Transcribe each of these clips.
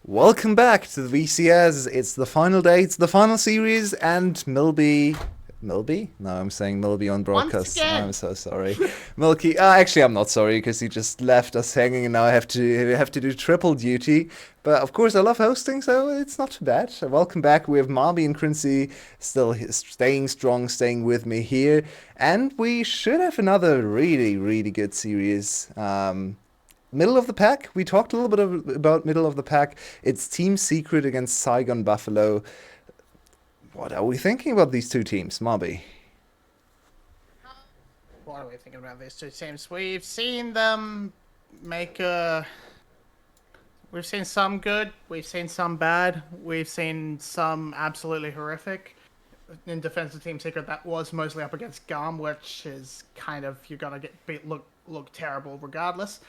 Welcome back to the VCS. It's the final day, it's the final series, and Milby? No, I'm saying Milby on Once broadcast. I'm again, so sorry. Milky, actually, I'm not sorry because he just left us hanging, and now I have to do triple duty. But of course, I love hosting, so it's not too bad. Welcome back. We have Marby and Quincy still staying strong, staying with me here, and we should have another really, really good series. Middle of the pack. We talked a little bit about middle of the pack. It's Team Secret against Saigon Buffalo. What are we thinking about these two teams, Mobby? what are we thinking about these two teams? We've seen them make a. We've seen some good, we've seen some bad, we've seen some absolutely horrific. In defense of Team Secret, that was mostly up against Gum, which is kind of you're gonna get beat, look terrible regardless.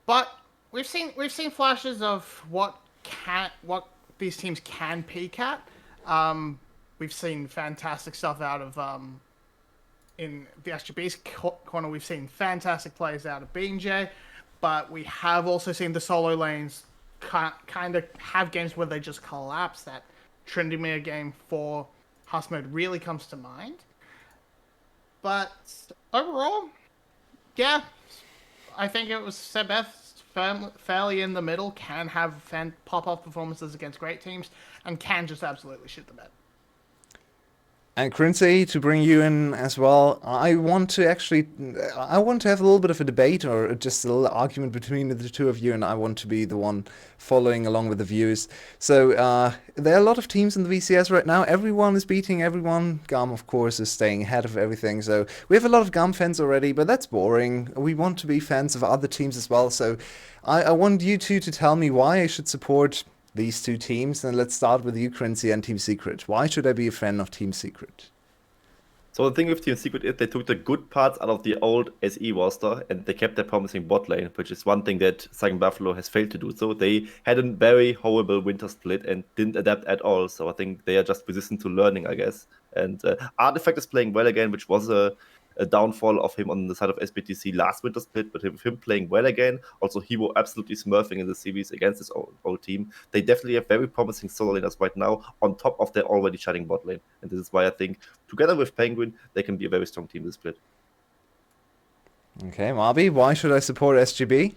But we've seen flashes of what these teams can peak at. Um, we've seen fantastic stuff out of in the SGB's corner. We've seen fantastic plays out of BJ, but we have also seen the solo lanes kind of have games where they just collapse. That Tryndamere game for Husmode really comes to mind. But overall, yeah, I think it was Sebeth fairly in the middle, can have pop-off performances against great teams, and can just absolutely shit the bed. And Quincy, to bring you in as well, I want to have a little bit of a debate or just a little argument between the two of you, and I want to be the one following along with the viewers. So there are a lot of teams in the VCS right now. Everyone is beating everyone. GAM, of course, is staying ahead of everything. So we have a lot of GAM fans already, but that's boring. We want to be fans of other teams as well. So I want you two to tell me why I should support these two teams, and let's start with you, Quincy, and Team Secret. Why should I be a fan of Team Secret? So the thing with Team Secret is they took the good parts out of the old SE roster and they kept their promising bot lane, which is one thing that Saigon Buffalo has failed to do. So they had a very horrible winter split and didn't adapt at all. So I think they are just resistant to learning, I guess. And Artifact is playing well again, which was a downfall of him on the side of SBTC last winter split, but with him playing well again, also he was absolutely smurfing in the series against his old team. They definitely have very promising solo laners right now on top of their already shining bot lane. And this is why I think, together with Penguin, they can be a very strong team this split. Okay, Marby, why should I support SGB?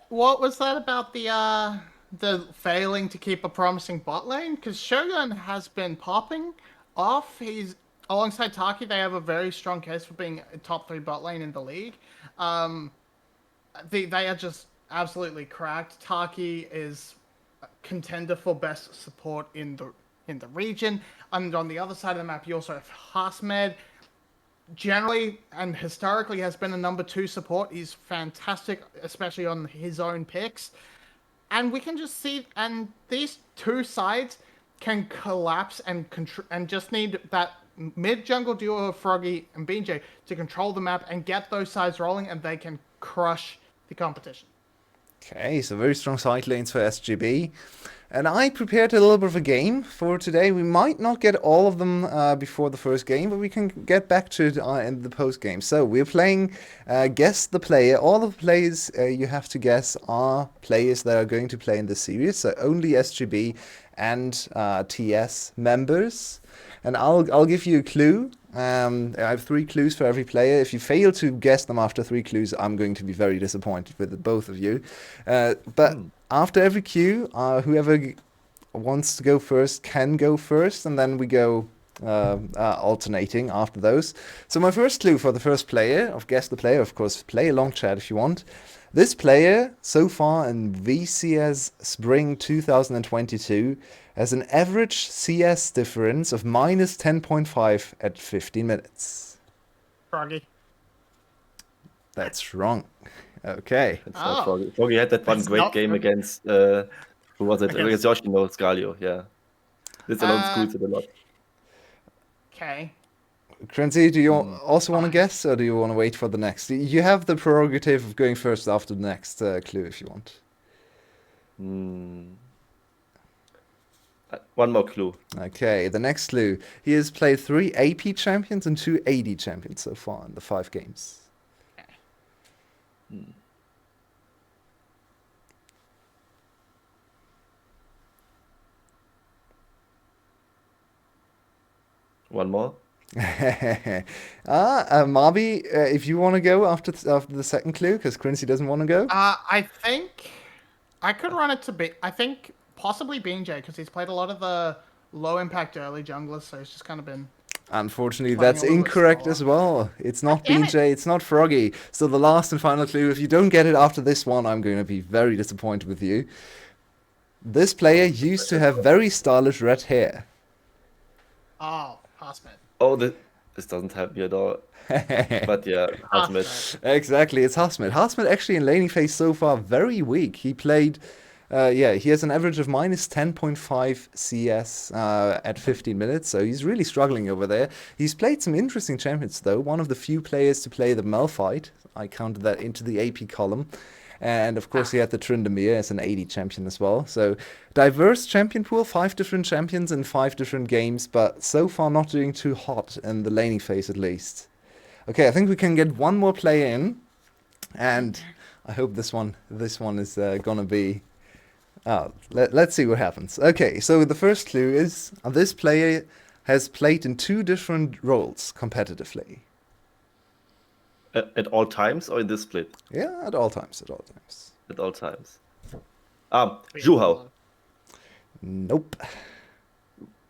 What was that about the failing to keep a promising bot lane? Because Shogun has been popping off. He's alongside Taki. They have a very strong case for being a top 3 bot lane in the league. Um, they are just absolutely cracked. Taki is a contender for best support in the region. And on the other side of the map, you also have Hasmed. Generally and historically has been a number 2 support. He's fantastic, especially on his own picks. And we can just see, and these two sides can collapse and just need that mid jungle duo of Froggy and BJ to control the map and get those sides rolling, and they can crush the competition. Okay, so very strong side lanes for SGB. And I prepared a little bit of a game for today. We might not get all of them before the first game, but we can get back to it in the post game. So we're playing Guess the Player. All of the players you have to guess are players that are going to play in the series. So only SGB and TS members. And I'll give you a clue. I have 3 clues for every player. If you fail to guess them after 3 clues, I'm going to be very disappointed with both of you. But after every cue, whoever wants to go first can go first, and then we go alternating after those. So my first clue for the first player of Guess the Player, of course, play along chat if you want. This player, so far in VCS Spring 2022, has an average CS difference of minus 10.5 at 15 minutes. Froggy. That's wrong. Okay. It's not Froggy. Froggy had that one It's great not game Froggy. against, who was it? Against- Against Yoshino Scalio, yeah. This alone screws it a lot. Okay. Crenzy, do you also want to guess, or do you want to wait for the next? You have the prerogative of going first after the next clue if you want. One more clue. Okay, the next clue. He has played 3 AP champions and 2 AD champions so far in the 5 games. One more. Marby, if you want to go after the second clue, because Quincy doesn't want to go. I think I could run it to be. I think possibly BJ because he's played a lot of the low impact early junglers, so he's just kind of been Unfortunately, playing that's a little bit incorrect slower. as well. It's God not damn it! BJ, it's not Froggy. So the last and final clue, if you don't get it after this one, I'm going to be very disappointed with you. This player used to have very stylish red hair. Oh, Passman. Oh, this doesn't help me at all. But yeah, Ultimate. Exactly, it's Hasmet. Hasmet actually in laning phase so far very weak. He played, he has an average of minus 10.5 CS at 15 minutes, so he's really struggling over there. He's played some interesting champions though. One of the few players to play the Malphite. I counted that into the AP column. And of course, he had the Tryndamere as an 80 champion as well. So, diverse champion pool, 5 different champions in 5 different games, but so far not doing too hot in the laning phase at least. Okay, I think we can get one more player in, and I hope this one is gonna be. Let's see what happens. Okay, so the first clue is this player has played in 2 different roles competitively. At all times or in this split? Yeah, at all times. At all times. At all times. Zhuhao. Nope.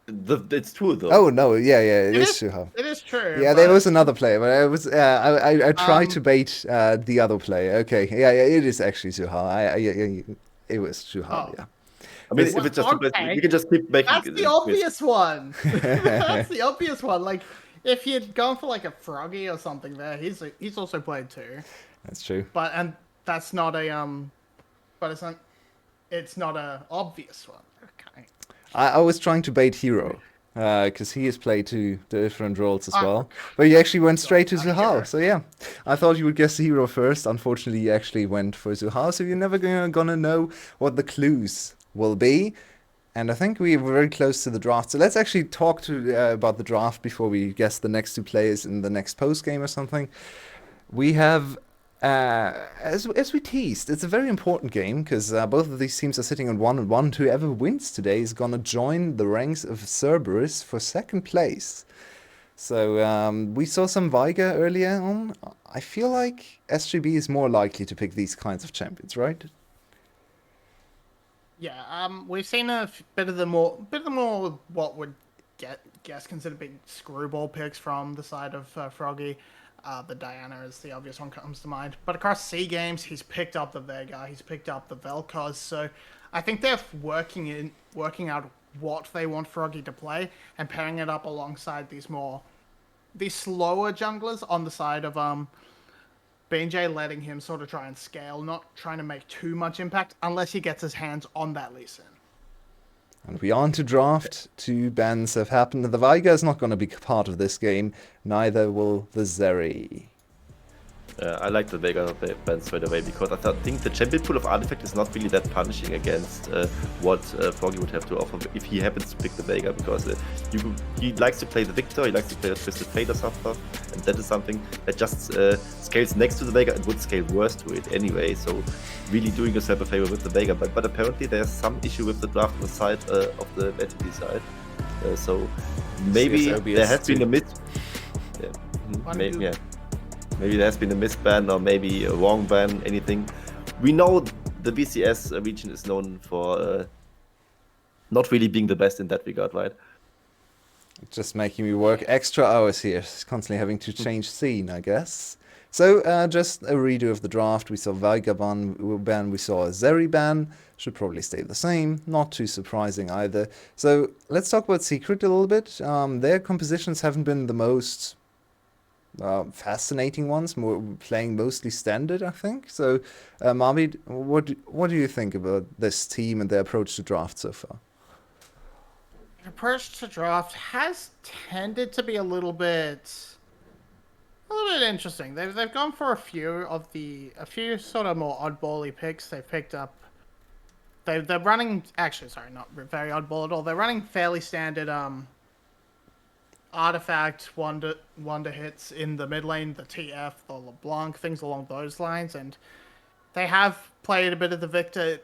It's true though. Oh no, yeah, it is Shuhao. It is true. Yeah, but there was another player, but I tried to bait the other player. Okay, yeah, it is actually Suhao. It was Suhao. Oh. Yeah. I mean, But- if it's just Okay. you can just keep making. That's the obvious one. That's the obvious one. Like, if you'd gone for like a Froggy or something there, he's also played too. That's true. But that's not a but it's not a obvious one. Okay. I was trying to bait Hero because he has played 2 different roles as Ah. well. But you actually went straight to Not Hero. Suhao. So yeah, I thought you would guess Hero first. Unfortunately, you actually went for Suhao. So you're never gonna know what the clues will be. And I think we were very close to the draft. So let's actually talk about the draft before we guess the next 2 players in the next post game or something. We have, as we teased, it's a very important game because both of these teams are sitting on 1 and 1. Whoever wins today is gonna join the ranks of Cerberus for 2nd place. So we saw some Veigar earlier on. I feel like SGB is more likely to pick these kinds of champions, right? Yeah. We've seen bit of the more what would guess considered big screwball picks from the side of Froggy. The Diana is the obvious one comes to mind. But across C games, he's picked up the Vega, he's picked up the Vel'Koz. So I think they're working out what they want Froggy to play and pairing it up alongside these slower junglers on the side of BJ, letting him sort of try and scale, not trying to make too much impact unless he gets his hands on that Lee Sin. And we are on to draft. 2 bans have happened. The Veigar is not going to be part of this game. Neither will the Zeri. I like the Vega ban straight away because I think the champion pool of Artifact is not really that punishing against what Froggy would have to offer if he happens to pick the Vega because he likes to play the Victor, he likes to play the Twisted Fate or something, and that is something that just scales next to the Vega and would scale worse to it anyway. So really doing yourself a favor with the Vega, but apparently there's some issue with the draft on the side of the entity side. So maybe there has been a miss. Yeah, maybe, yeah. Maybe there has been a misban or maybe a wrong ban, anything. We know the VCS region is known for not really being the best in that regard, right? Just making me work extra hours here, constantly having to change scene, I guess. So, just a redo of the draft. We saw Veigar ban, we saw a Zeri ban. Should probably stay the same. Not too surprising either. So, let's talk about Secret a little bit. Their compositions haven't been the most fascinating ones, playing mostly standard, I think. So, Marvid, what do you think about this team and their approach to draft so far? The approach to draft has tended to be a little bit interesting. They've gone for a few sort of more oddbally picks. They've picked up. They're running not very oddball at all. They're running fairly standard Artifact wonder hits in the mid lane, the TF, the LeBlanc, things along those lines, and they have played a bit of the Victor.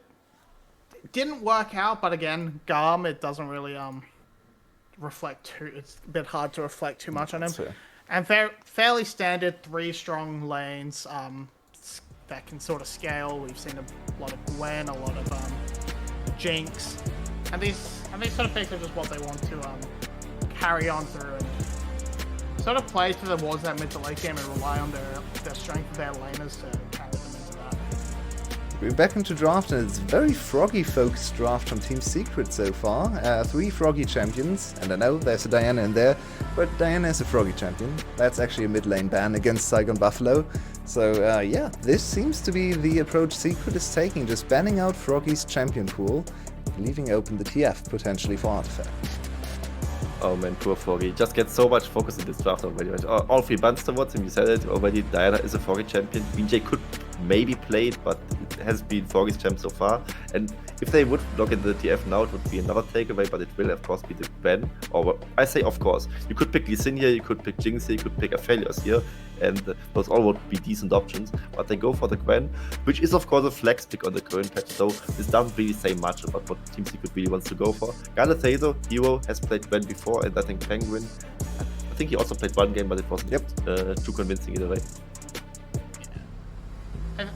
It didn't work out, but again, Garm, it doesn't really It's a bit hard to reflect too much on him. That's fair. And fairly standard 3 strong lanes that can sort of scale. We've seen a lot of Gwen, a lot of Jinx, and these sort of picks are just what they want to carry on through and sort of play towards that mid to late game and rely on their strength of their laners to carry them into that. We're back into draft, and it's a very Froggy-focused draft from Team Secret so far. 3 Froggy champions, and I know there's a Diana in there, but Diana is a Froggy champion. That's actually a mid lane ban against Saigon Buffalo. So yeah, this seems to be the approach Secret is taking, just banning out Froggy's champion pool, leaving open the TF potentially for Artifact. Oh man, poor Froggy. Just gets so much focus in this draft already. All 3 bans towards him, you said it already. Diana is a Froggy champion. VJ could maybe play it, but it has been Froggy's champ so far. And if they would lock into the TF now, it would be another takeaway, but it will of course be the ban. Or I say of course. You could pick Lee Sin here, you could pick Jinx here, you could pick Aphelios here, and those all would be decent options. But they go for the Gwen, which is of course a flex pick on the current patch, so this doesn't really say much about what Team Secret really wants to go for. Gareth Hero has played Gwen before, and I think Penguin, I think he also played one game, but it wasn't too convincing either way.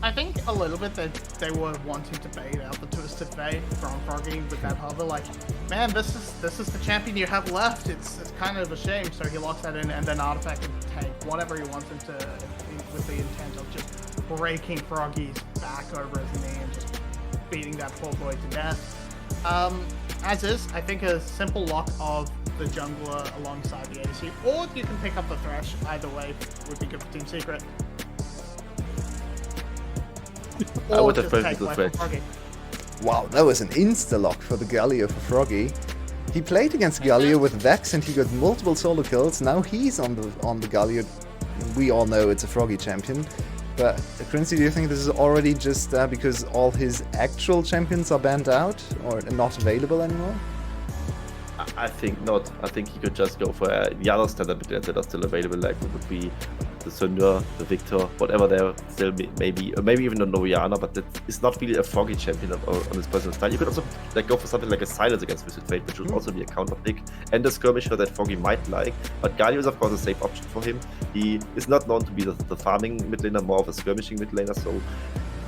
I think a little bit that they were wanting to bait out the Twisted Fate from Froggy with that hover, like, man, this is the champion you have left. It's kind of a shame. So he locks that in, and then Artifact can take whatever he wants into with the intent of just breaking Froggy's back over his knee and just beating that poor boy to death. As is, I think a simple lock of the jungler alongside the ADC, or you can pick up the Thresh. Either way would be good for Team Secret. I would have played the Thresh. Wow, that was an insta-lock for the Galio for Froggy. He played against Galio with Vex and he got multiple solo kills. Now he's on the Galio. We all know it's a Froggy champion. But Quincy, do you think this is already just because all his actual champions are banned out or not available anymore? I think not. I think he could just go for the other standard mid lanes that are still available, like it would be the Sunder, the Victor, whatever there still maybe even a Noriana, but that is not really a Froggy champion on his personal style. You could also go for something like a Silence against Twisted Fate, which would also be a counter pick, and a Skirmisher that Froggy might like. But Galio is of course a safe option for him. He is not known to be the farming mid laner, more of a skirmishing mid laner, so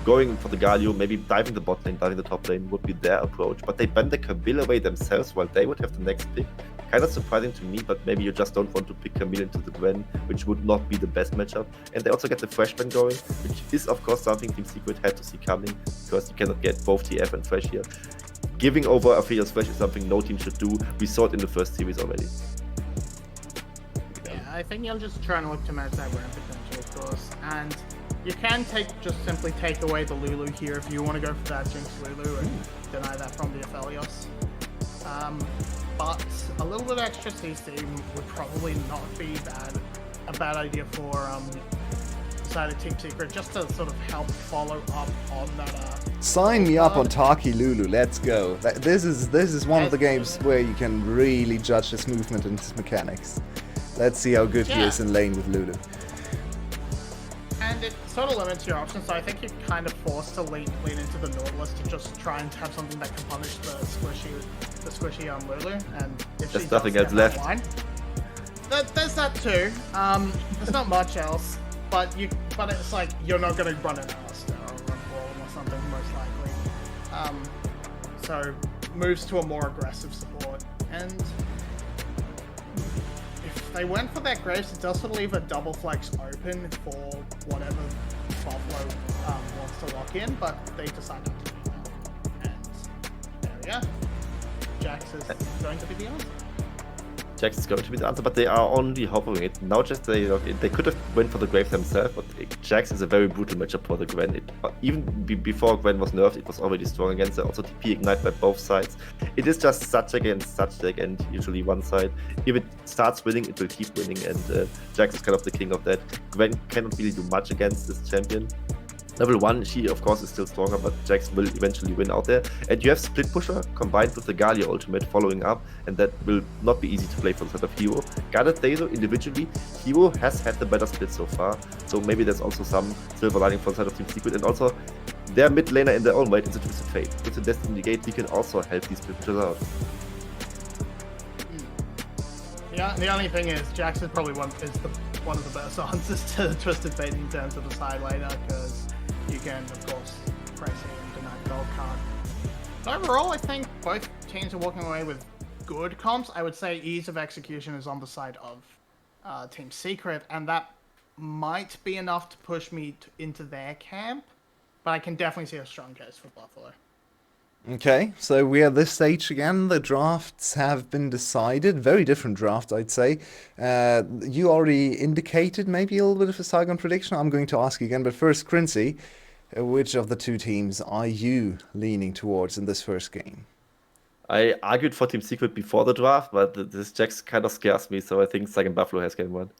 going for the Galio, maybe diving the bot lane, diving the top lane would be their approach. But they ban the Camille away themselves while they would have the next pick. Kind of surprising to me, but maybe you just don't want to pick Camille into the Gwen, which would not be the best matchup. And they also get the Freshman going, which is of course something Team Secret had to see coming, because you cannot get both TF and Fresh here. Giving over Aphelios Fresh is something no team should do. We saw it in the first series already. Yeah, I think you're just trying to look to match that Gwen potential, of course. And you can just simply take away the Lulu here if you want to go for that Jinx Lulu and deny that from the Aphelios. But a little bit of extra CC would probably not be a bad idea for side of Team Secret, just to sort of help follow up on that. Sign me up on Taki Lulu. Let's go. This is one of the games where you can really judge his movement and his mechanics. Let's see how good he is in lane with Lulu. And it sort of limits your options, so I think you're kind of forced to lean into the Nautilus to just try and have something that can punish the squishy on Lulu. And if there's nothing else left. There's that too. There's not much else, but it's like you're not going to run an Alistair or run Ball or something most likely. So moves to a more aggressive support, and if they went for that Graves, it does sort of leave a double flex open for whatever Buffalo wants to lock in, but they decide not to do that. And there we go. Jax is going to be the answer. Jax is going to be the answer, but they are only hovering it. Now just they could have went for the Grave themselves, but Jax is a very brutal matchup for the Gwen. Even before Gwen was nerfed, it was already strong against her. Also TP Ignite by both sides. It is just such against such deck, and usually one side. If it starts winning, it will keep winning, and Jax is kind of the king of that. Gwen cannot really do much against this champion. Level 1, she of course is still stronger, but Jax will eventually win out there. And you have Split Pusher combined with the Galio ultimate following up, and that will not be easy to play for the side of Hero. Gareth individually, Hero has had the better split so far, so maybe there's also some silver lining for the side of Team Secret. And also, their mid laner in their own right is a Twisted Fate. With the Destiny Gate, we can also help these Split Pushers out. Yeah, the only thing is, Jax is probably one of the best answers to Twisted Fate in terms of the side laner, because you can, of course, press it and deny gold card. But overall, I think both teams are walking away with good comps. I would say ease of execution is on the side of Team Secret, and that might be enough to push me into their camp, but I can definitely see a strong case for Buffalo. Okay, so we're at this stage again. The drafts have been decided. Very different draft, I'd say. You already indicated maybe a little bit of a Saigon prediction. I'm going to ask you again, but first, Quincy, which of the two teams are you leaning towards in this first game? I argued for Team Secret before the draft, but this Jax kind of scares me, so I think Saigon Buffalo has game 1.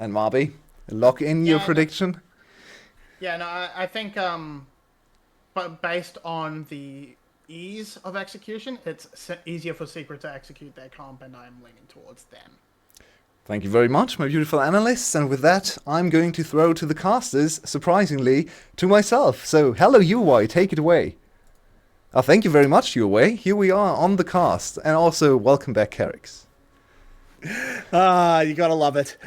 And Marby, lock in your prediction? Yeah, no, I think, but based on the ease of execution, it's easier for Secret to execute their comp, and I'm leaning towards them. Thank you very much, my beautiful analysts. And with that, I'm going to throw to the casters, surprisingly, to myself. So, hello, UI, take it away. Thank you very much, UI. Here we are on the cast. And also, welcome back, Carrix. You gotta love it.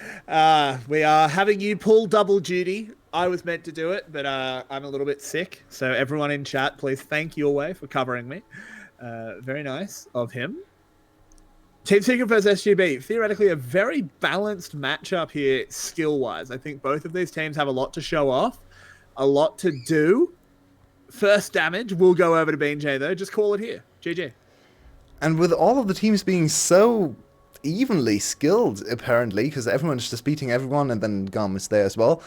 We are having you pull double duty. I was meant to do it, but I'm a little bit sick. So everyone in chat, please thank Your Way for covering me. Very nice of him. Team Secret versus SGB. Theoretically, a very balanced matchup here, skill-wise. I think both of these teams have a lot to show off, a lot to do. First damage will go over to BJ, though. Just call it here. GG. And with all of the teams being so evenly skilled, apparently, because everyone's just beating everyone, and then Gum is there as well.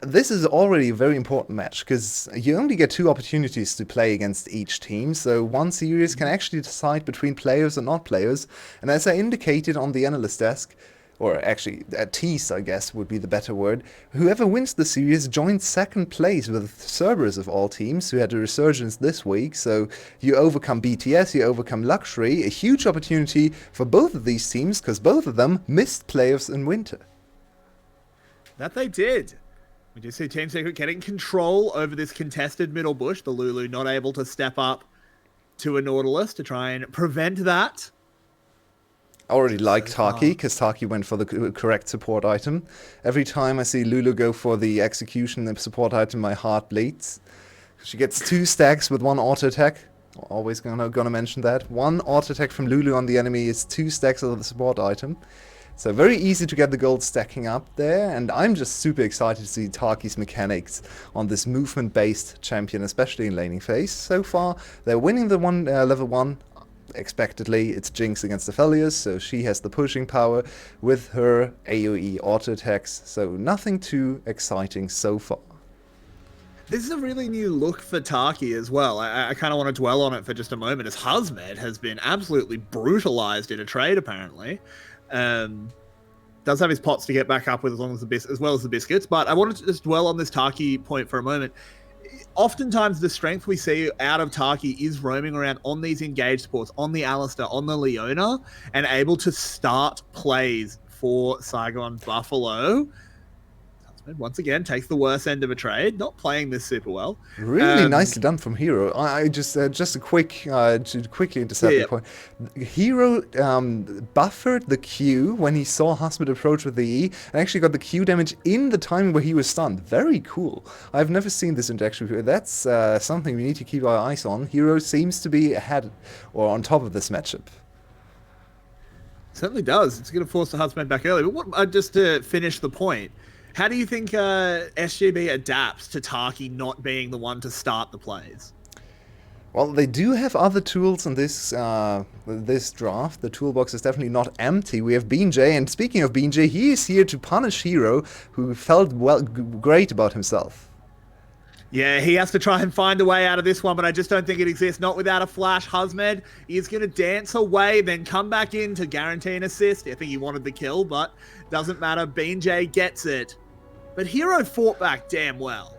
This is already a very important match, because you only get 2 opportunities to play against each team, so one series can actually decide between players and not players. And as I indicated on the analyst desk, or actually a tease, I guess would be the better word, whoever wins the series joins second place with Cerberus of all teams, who had a resurgence this week. So you overcome BTS, you overcome Luxury, a huge opportunity for both of these teams, because both of them missed playoffs in winter. That they did. We do see Team Secret getting control over this contested middle bush. The Lulu not able to step up to a Nautilus to try and prevent that. I already like Taki, because Taki went for the correct support item. Every time I see Lulu go for the execution and support item, my heart bleeds. She gets 2 stacks with 1 auto attack. Always gonna mention that. 1 auto attack from Lulu on the enemy is 2 stacks of the support item. So very easy to get the gold stacking up there, and I'm just super excited to see Taki's mechanics on this movement-based champion, especially in laning phase. So far, they're winning the level 1. Expectedly, it's Jinx against Aphelios, so she has the pushing power with her AoE auto attacks, so nothing too exciting so far. This is a really new look for Taki as well. I kind of want to dwell on it for just a moment, as Husmed has been absolutely brutalized in a trade, apparently. Does have his pots to get back up with as well as the biscuits, but I wanted to just dwell on this Taki point for a moment. Oftentimes, the strength we see out of Taki is roaming around on these engaged supports, on the Alistair, on the Leona, and able to start plays for Saigon Buffalo. Once again, takes the worst end of a trade, not playing this super well. Really nicely done from Hero. I just a quick to quickly intercept the point. Hero buffered the Q when he saw Husband approach with the E, and actually got the Q damage in the time where he was stunned. Very cool. I've never seen this interaction before. That's something we need to keep our eyes on. Hero seems to be ahead or on top of this matchup. Certainly does. It's going to force the Husband back early. But just to finish the point, how do you think SGB adapts to Taki not being the one to start the plays? Well, they do have other tools in this this draft. The toolbox is definitely not empty. We have BJ, and speaking of BJ, he is here to punish Hero, who felt great about himself. Yeah, he has to try and find a way out of this one, but I just don't think it exists. Not without a flash. Husmed is going to dance away, then come back in to guarantee an assist. I think he wanted the kill, but doesn't matter. BJ gets it. But Hero fought back damn well.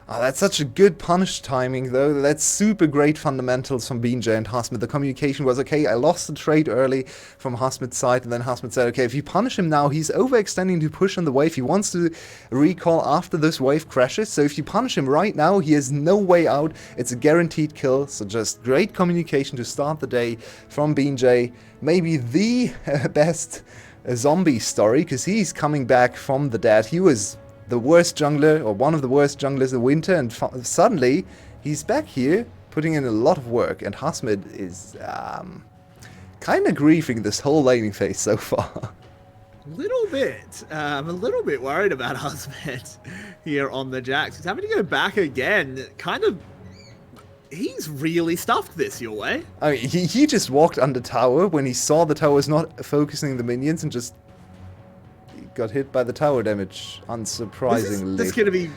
Oh, that's such a good punish timing, though. That's super great fundamentals from BJ and Husmed. The communication was, okay, I lost the trade early from Husmed's side, and then Husmed said, okay, if you punish him now, he's overextending to push on the wave. He wants to recall after this wave crashes, so if you punish him right now, he has no way out. It's a guaranteed kill, so just great communication to start the day from BJ. Maybe the best a zombie story, because he's coming back from the dead. He was the worst jungler, or one of the worst junglers in winter, and suddenly he's back here, putting in a lot of work, and Hasmid is kind of grieving this whole laning phase so far. Little bit. I'm a little bit worried about Hasmid here on the Jax. He's having to go back again. Kind of. He's really stuffed this your way. I mean, he just walked under tower when he saw the tower was not focusing the minions and just got hit by the tower damage, unsurprisingly. This is going to be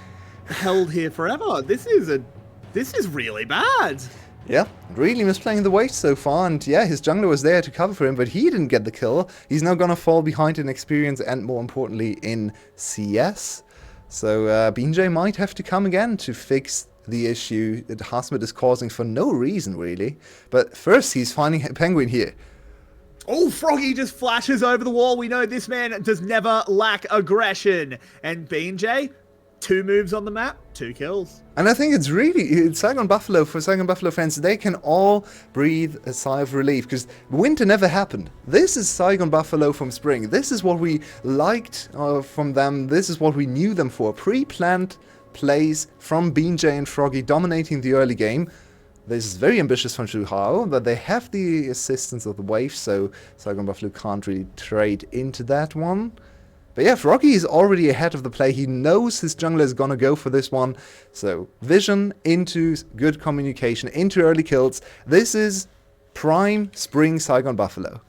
held here forever. This is really bad. Yeah, really misplaying the weight so far, and yeah, his jungler was there to cover for him, but he didn't get the kill. He's now gonna fall behind in experience and, more importantly, in CS. So BJ might have to come again to fix the issue that Hasmid is causing for no reason, really. But first, he's finding Penguin here. Oh, Froggy just flashes over the wall. We know this man does never lack aggression. And BJ, 2 moves on the map, 2 kills. And I think it's Saigon Buffalo, for Saigon Buffalo fans, they can all breathe a sigh of relief, because winter never happened. This is Saigon Buffalo from spring. This is what we liked from them. This is what we knew them for. Pre-planned plays from BJ and Froggy dominating the early game. This is very ambitious from Zhu Hao, but they have the assistance of the wave, so Saigon Buffalo can't really trade into that one. But yeah, Froggy is already ahead of the play. He knows his jungler is gonna go for this one. So vision into good communication, into early kills. This is prime spring Saigon Buffalo.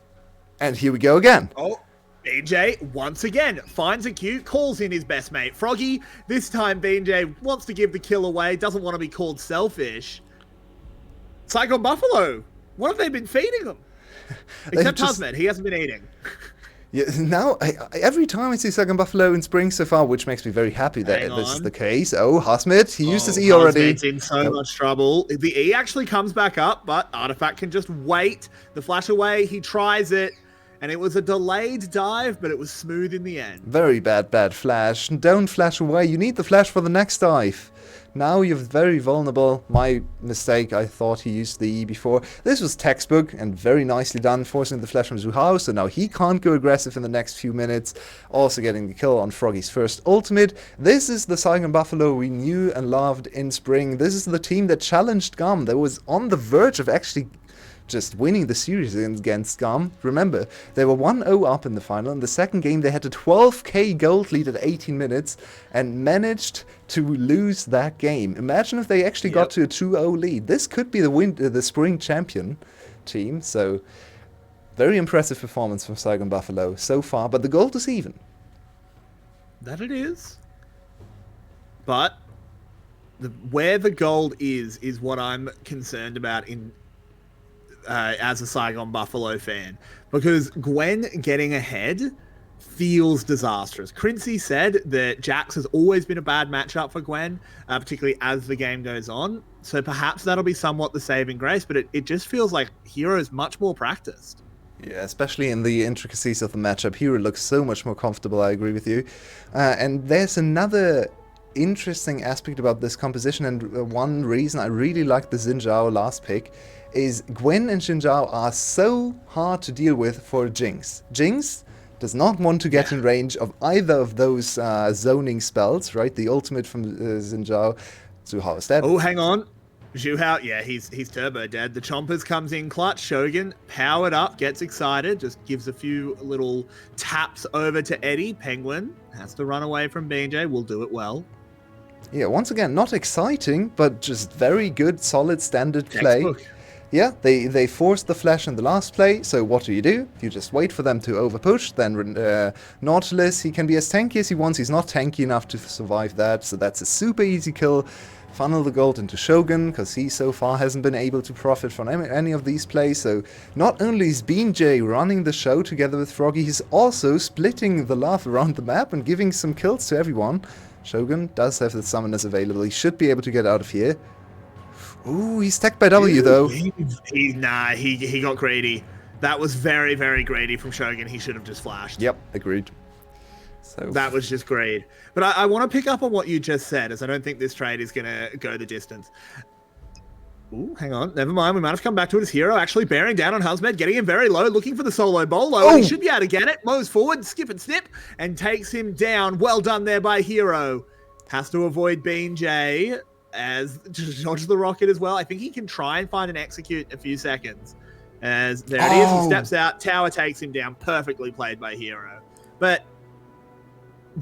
And here we go again. Oh, BJ, once again, finds a Q, calls in his best mate. Froggy, this time BJ wants to give the kill away, doesn't want to be called selfish. Saigon Buffalo, what have they been feeding them? Except Hasmid, he hasn't been eating. Yeah, now, every time I see Saigon Buffalo in spring so far, which makes me very happy that this is the case. Oh, Hasmid, he used his E already. Hasmid's in so much trouble. The E actually comes back up, but Artifact can just wait. The flash away, he tries it. And it was a delayed dive, but it was smooth in the end. Very bad flash. Don't flash away. You need the flash for the next dive. Now you're very vulnerable. My mistake, I thought he used the E before. This was textbook and very nicely done, forcing the flash from Zhu Hao, so now he can't go aggressive in the next few minutes. Also getting the kill on Froggy's first ultimate. This is the Saigon Buffalo we knew and loved in spring. This is the team that challenged GAM, that was on the verge of actually just winning the series against GAM. Remember, they were 1-0 up in the final. In the second game, they had a 12k gold lead at 18 minutes and managed to lose that game. Imagine if they actually got to a 2-0 lead. This could be the spring champion team. So, very impressive performance from Saigon Buffalo so far. But the gold is even. That it is. But where the gold is what I'm concerned about as a Saigon Buffalo fan, because Gwen getting ahead feels disastrous. Crincy said that Jax has always been a bad matchup for Gwen, particularly as the game goes on, so perhaps that'll be somewhat the saving grace, but it just feels like Hero's much more practiced. Yeah, especially in the intricacies of the matchup. Hero looks so much more comfortable, I agree with you. And there's another interesting aspect about this composition, and one reason I really like the Xin Zhao last pick is Gwen and Xin Zhao are so hard to deal with for Jinx. Jinx does not want to get in range of either of those zoning spells, right? The ultimate from Xin Zhao. Zhu Hao is dead. Oh, hang on. Zhu Hao, yeah, he's turbo dead. The Chompers comes in clutch. Shogun, powered up, gets excited, just gives a few little taps over to Eddie. Penguin has to run away from BJ. Will do it well. Yeah, once again, not exciting, but just very good, solid, standard play. Textbook. Yeah, they forced the flash in the last play, so what do? You just wait for them to overpush, then Nautilus, he can be as tanky as he wants, he's not tanky enough to survive that, so that's a super easy kill. Funnel the gold into Shogun, because he so far hasn't been able to profit from any of these plays, so not only is BJ running the show together with Froggy, he's also splitting the love around the map and giving some kills to everyone. Shogun does have the summoners available, he should be able to get out of here. Ooh, he's tagged by W, though. He got greedy. That was very, very greedy from Shogun. He should have just flashed. Yep, agreed. So that was just greed. But I want to pick up on what you just said, as I don't think this trade is going to go the distance. Ooh, hang on. Never mind. We might have come back to it as Hero actually bearing down on Husmed, getting him very low, looking for the solo bolo. Oh! He should be able to get it. Mows forward, skip and snip, and takes him down. Well done there by Hero. Has to avoid Bean J as dodge the rocket as well. I think he can try and find an execute in a few seconds. As there it is. He steps out. Tower takes him down. Perfectly played by Hero. But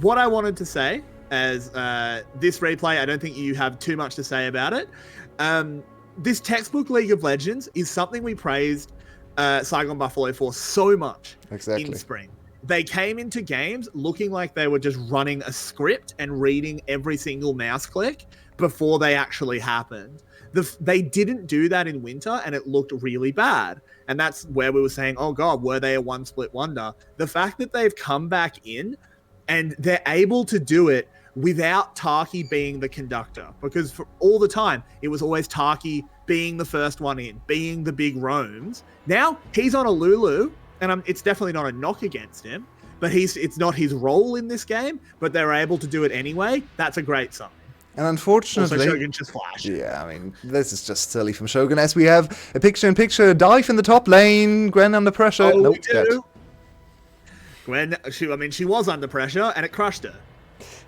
what I wanted to say as this replay, I don't think you have too much to say about it. This textbook League of Legends is something we praised Saigon Buffalo for so much in spring. They came into games looking like they were just running a script and reading every single mouse click before they actually happened. They didn't do that in winter, and it looked really bad. And that's where we were saying, oh God, were they a one-split wonder? The fact that they've come back in and they're able to do it without Taki being the conductor, because for all the time it was always Taki being the first one in, being the big roams. Now he's on a Lulu, and it's definitely not a knock against him, but it's not his role in this game, but they're able to do it anyway. That's a great sign. And unfortunately, also, Shogun just flashed. Yeah, I mean, this is just silly from Shogun, as we have a picture-in-picture dive in the top lane. Gwen under pressure. Oh, nope, we do. Gwen, she was under pressure, and it crushed her.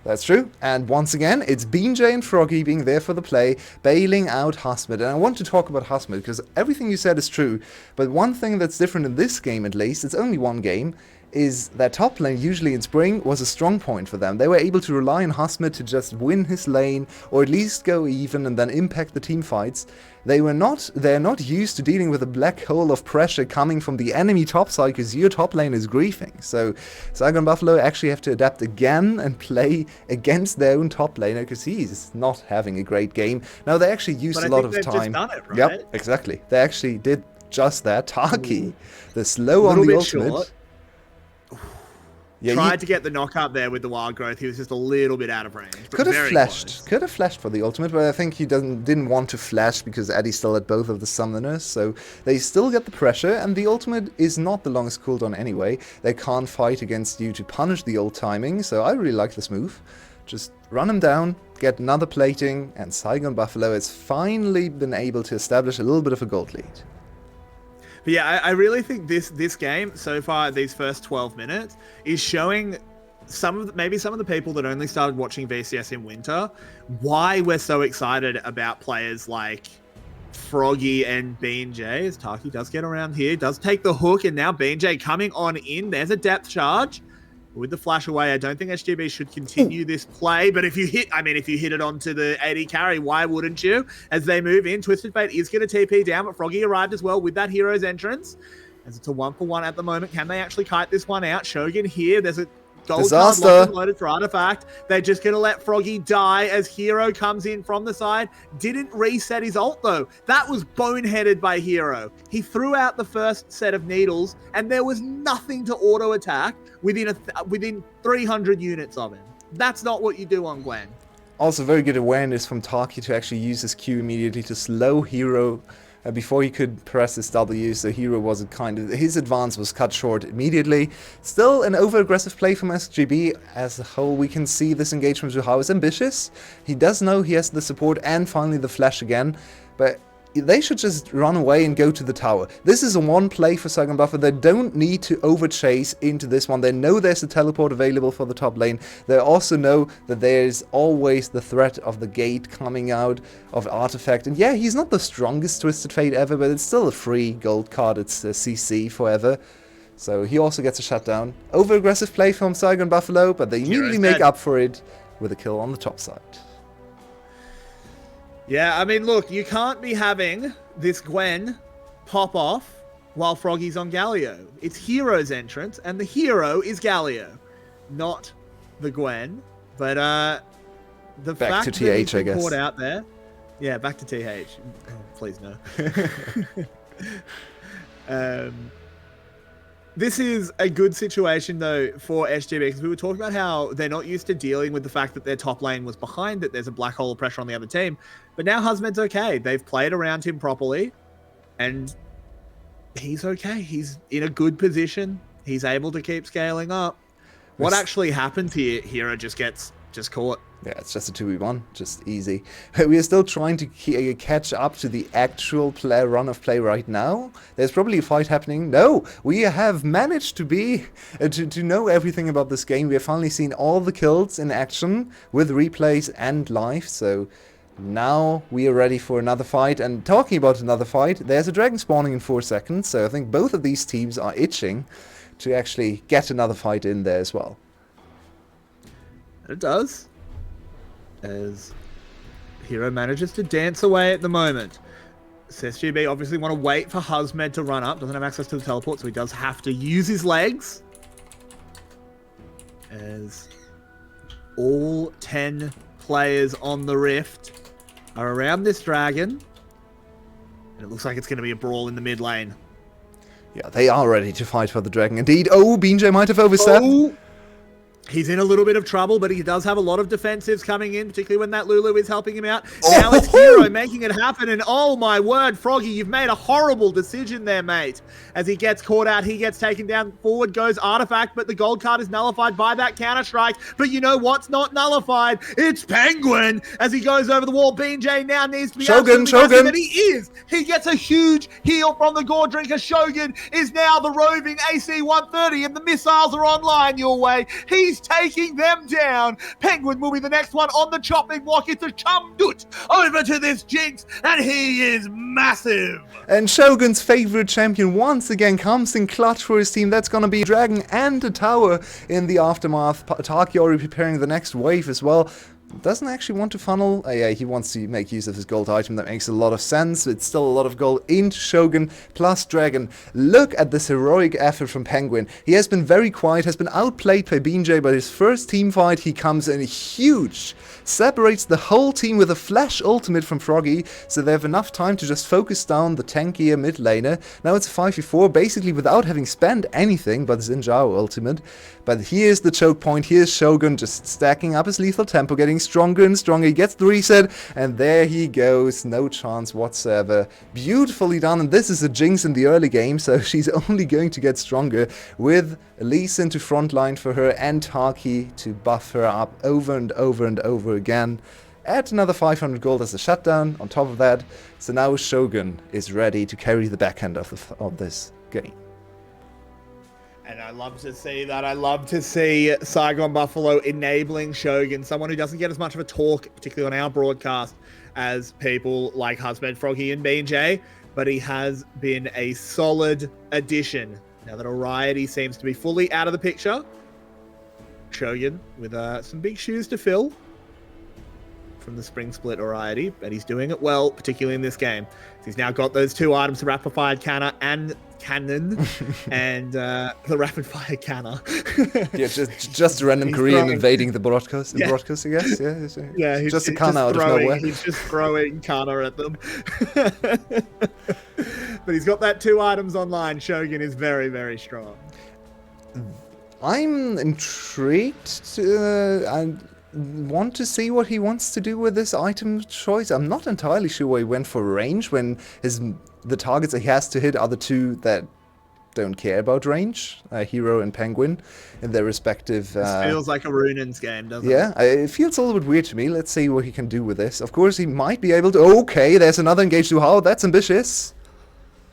That's true. And once again, it's BeanJ and Froggy being there for the play, bailing out Husmed. And I want to talk about Husmed because everything you said is true. But one thing that's different in this game, at least, it's only one game, is that top lane, usually in spring, was a strong point for them. They were able to rely on Husmed to just win his lane, or at least go even and then impact the team fights. They're not used to dealing with a black hole of pressure coming from the enemy top side because your top lane is griefing. So Saigon Buffalo actually have to adapt again and play against their own top laner because he's not having a great game. Now they actually used a lot of time. Just done it, right? Yep, exactly. They actually did just that. Taki, the slow on the ultimate. Short. Yeah, tried to get the knock up there with the wild growth. He was just a little bit out of range. Could have flashed for the ultimate, but I think he didn't want to flash because Eddie still had both of the summoners, so they still get the pressure, and the ultimate is not the longest cooldown anyway. They can't fight against you to punish the old timing, so I really like this move. Just run him down, get another plating, and Saigon Buffalo has finally been able to establish a little bit of a gold lead. But yeah, I really think this game so far, these first 12 minutes, is showing maybe some of the people that only started watching VCS in winter why we're so excited about players like Froggy and BeanJ. As Taki does get around here, does take the hook, and now BeanJ coming on in. There's a depth charge. With the flash away, I don't think SGB should continue this play, but if you hit it onto the AD carry, why wouldn't you? As they move in, Twisted Fate is going to TP down, but Froggy arrived as well with that hero's entrance. As it's a 1-for-1 at the moment. Can they actually kite this one out? Shogun here, there's a gold card locked and loaded for Artifact. They're just going to let Froggy die as Hero comes in from the side. Didn't reset his ult, though. That was boneheaded by Hero. He threw out the first set of needles, and there was nothing to auto-attack within 300 units of him. That's not what you do on Gwen. Also, very good awareness from Taki to actually use his Q immediately to slow Hero before he could press his W, so Hero wasn't his advance was cut short immediately. Still an over-aggressive play from SGB. As a whole, we can see this engagement with how it's ambitious. He does know he has the support and finally the flash again, but they should just run away and go to the tower. This is a one play for Saigon Buffalo. They don't need to overchase into this one. They know there's a teleport available for the top lane. They also know that there's always the threat of the gate coming out of Artifact. And yeah, he's not the strongest Twisted Fate ever, but it's still a free gold card. It's a CC forever. So he also gets a shutdown. Over-aggressive play from Saigon Buffalo, but they immediately make up for it with a kill on the top side. Yeah, I mean, look, you can't be having this Gwen pop off while Froggy's on Galio. It's Hero's entrance, and the hero is Galio, not the Gwen. But the back fact to that TH, I guess. caught out there, yeah, back to TH. Oh, please no. This is a good situation, though, for SGB, because we were talking about how they're not used to dealing with the fact that their top lane was behind, that there's a black hole of pressure on the other team. But now Husmed's okay. They've played around him properly, and he's okay. He's in a good position. He's able to keep scaling up. What actually happens here, Hero just gets just caught. Yeah, it's just a 2v1, just easy. We are still trying to catch up to the actual run of play right now. There's probably a fight happening. No, we have managed to be to know everything about this game. We have finally seen all the kills in action with replays and live. So now we are ready for another fight. And talking about another fight, there's a dragon spawning in 4 seconds. So I think both of these teams are itching to actually get another fight in there as well. It does. As Hero manages to dance away at the moment. SGB obviously want to wait for Husmed to run up. Doesn't have access to the teleport, so he does have to use his legs. As all 10 players on the Rift are around this dragon. And it looks like it's going to be a brawl in the mid lane. Yeah, they are ready to fight for the dragon indeed. Oh, BJ might have overstepped. Oh! He's in a little bit of trouble, but he does have a lot of defensives coming in, particularly when that Lulu is helping him out. Now it's Hero making it happen, and oh my word, Froggy, you've made a horrible decision there, mate. As he gets caught out, he gets taken down. Forward goes Artifact, but the gold card is nullified by that counter-strike. But you know what's not nullified? It's Penguin! As he goes over the wall, BJ now needs to be Shogun! massive, and he is! He gets a huge heal from the Gore Drinker. Shogun is now the roving AC-130, and the missiles are online your way. He's taking them down. Penguin will be the next one on the chopping block. It's a Chumdut over to this Jinx, and he is massive. And Shogun's favorite champion once again comes in clutch for his team. That's going to be a dragon and a tower in the aftermath. Taki already preparing the next wave as well. Doesn't actually want to funnel. Yeah, he wants to make use of his gold item. That makes a lot of sense. It's still a lot of gold into Shogun plus Dragon. Look at this heroic effort from Penguin. He has been very quiet, has been outplayed by BJ, but his first team fight, he comes in huge. Separates the whole team with a flash ultimate from Froggy, so they have enough time to just focus down the tankier mid laner. Now it's a 5v4, basically without having spent anything but his Injao ultimate. But here's the choke point, here's Shogun just stacking up his lethal tempo, getting stronger and stronger. He gets the reset, and there he goes. No chance whatsoever. Beautifully done, and this is a Jinx in the early game, so she's only going to get stronger with Lee Sin to frontline for her and Taki to buff her up over and over and over again. Add another 500 gold as a shutdown on top of that. So now Shogun is ready to carry the backhand of this game. And I love to see that. I love to see Saigon Buffalo enabling Shogun, someone who doesn't get as much of a talk, particularly on our broadcast, as people like Husband, Froggy, and BJ. But he has been a solid addition. Now that Oriety seems to be fully out of the picture, Shogun with some big shoes to fill from the Spring Split Oriety, but he's doing it well, particularly in this game. He's now got those 2 items, the Rapid Fire Cannon and the Rapid Fire Cannon. Yeah, just a random Korean invading the broadcast, I guess. Yeah, he's just a Kana out of nowhere. He's just throwing Kana at them. But he's got that 2 items online. Shogun is very, very strong. I'm intrigued. I want to see what he wants to do with this item choice. I'm not entirely sure why he went for range when the targets he has to hit are the 2 that don't care about range, Hero and Penguin, in their respective... This feels like a Runan's game, doesn't it? Yeah, it feels a little bit weird to me. Let's see what he can do with this. Of course, he might be able to... Okay, there's another engage to how. That's ambitious.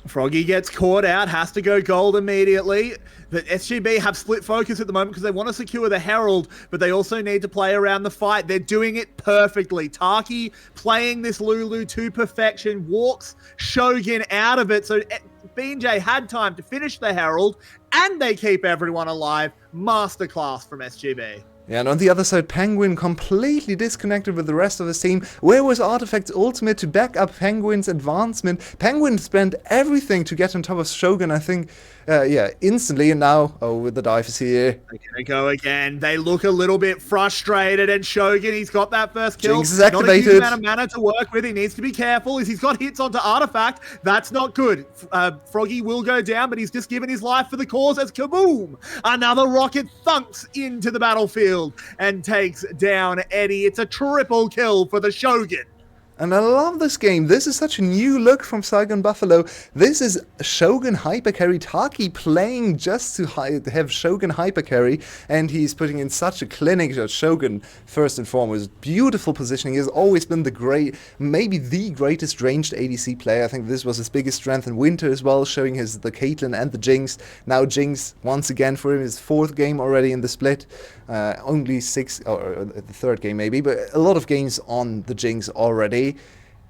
Froggy gets caught out, has to go gold immediately. The SGB have split focus at the moment because they want to secure the Herald, but they also need to play around the fight. They're doing it perfectly. Taki playing this Lulu to perfection, walks Shogun out of it. So BJ had time to finish the Herald, and they keep everyone alive. Masterclass from SGB. Yeah, and on the other side, Penguin completely disconnected with the rest of his team. Where was Artifact's ultimate to back up Penguin's advancement? Penguin spent everything to get on top of Shogun, I think, instantly, and now, the dive is here. They're gonna go again. They look a little bit frustrated, and Shogun, he's got that first kill. Jinx is activated. Not a huge amount of mana to work with. He needs to be careful as he's got hits onto Artifact. That's not good. Froggy will go down, but he's just given his life for the cause as kaboom! Another rocket thunks into the battlefield and takes down Eddie. It's a triple kill for the Shogun. And I love this game. This is such a new look from Saigon Buffalo. This is Shogun Hypercarry Taki playing just to have Shogun Hypercarry, and he's putting in such a clinic. Shogun, first and foremost, beautiful positioning. He has always been maybe the greatest ranged ADC player. I think this was his biggest strength in Winter as well, showing the Caitlyn and the Jinx. Now Jinx, once again for him, his 4th game already in the split. Only 6, or the 3rd game maybe, but a lot of games on the Jinx already.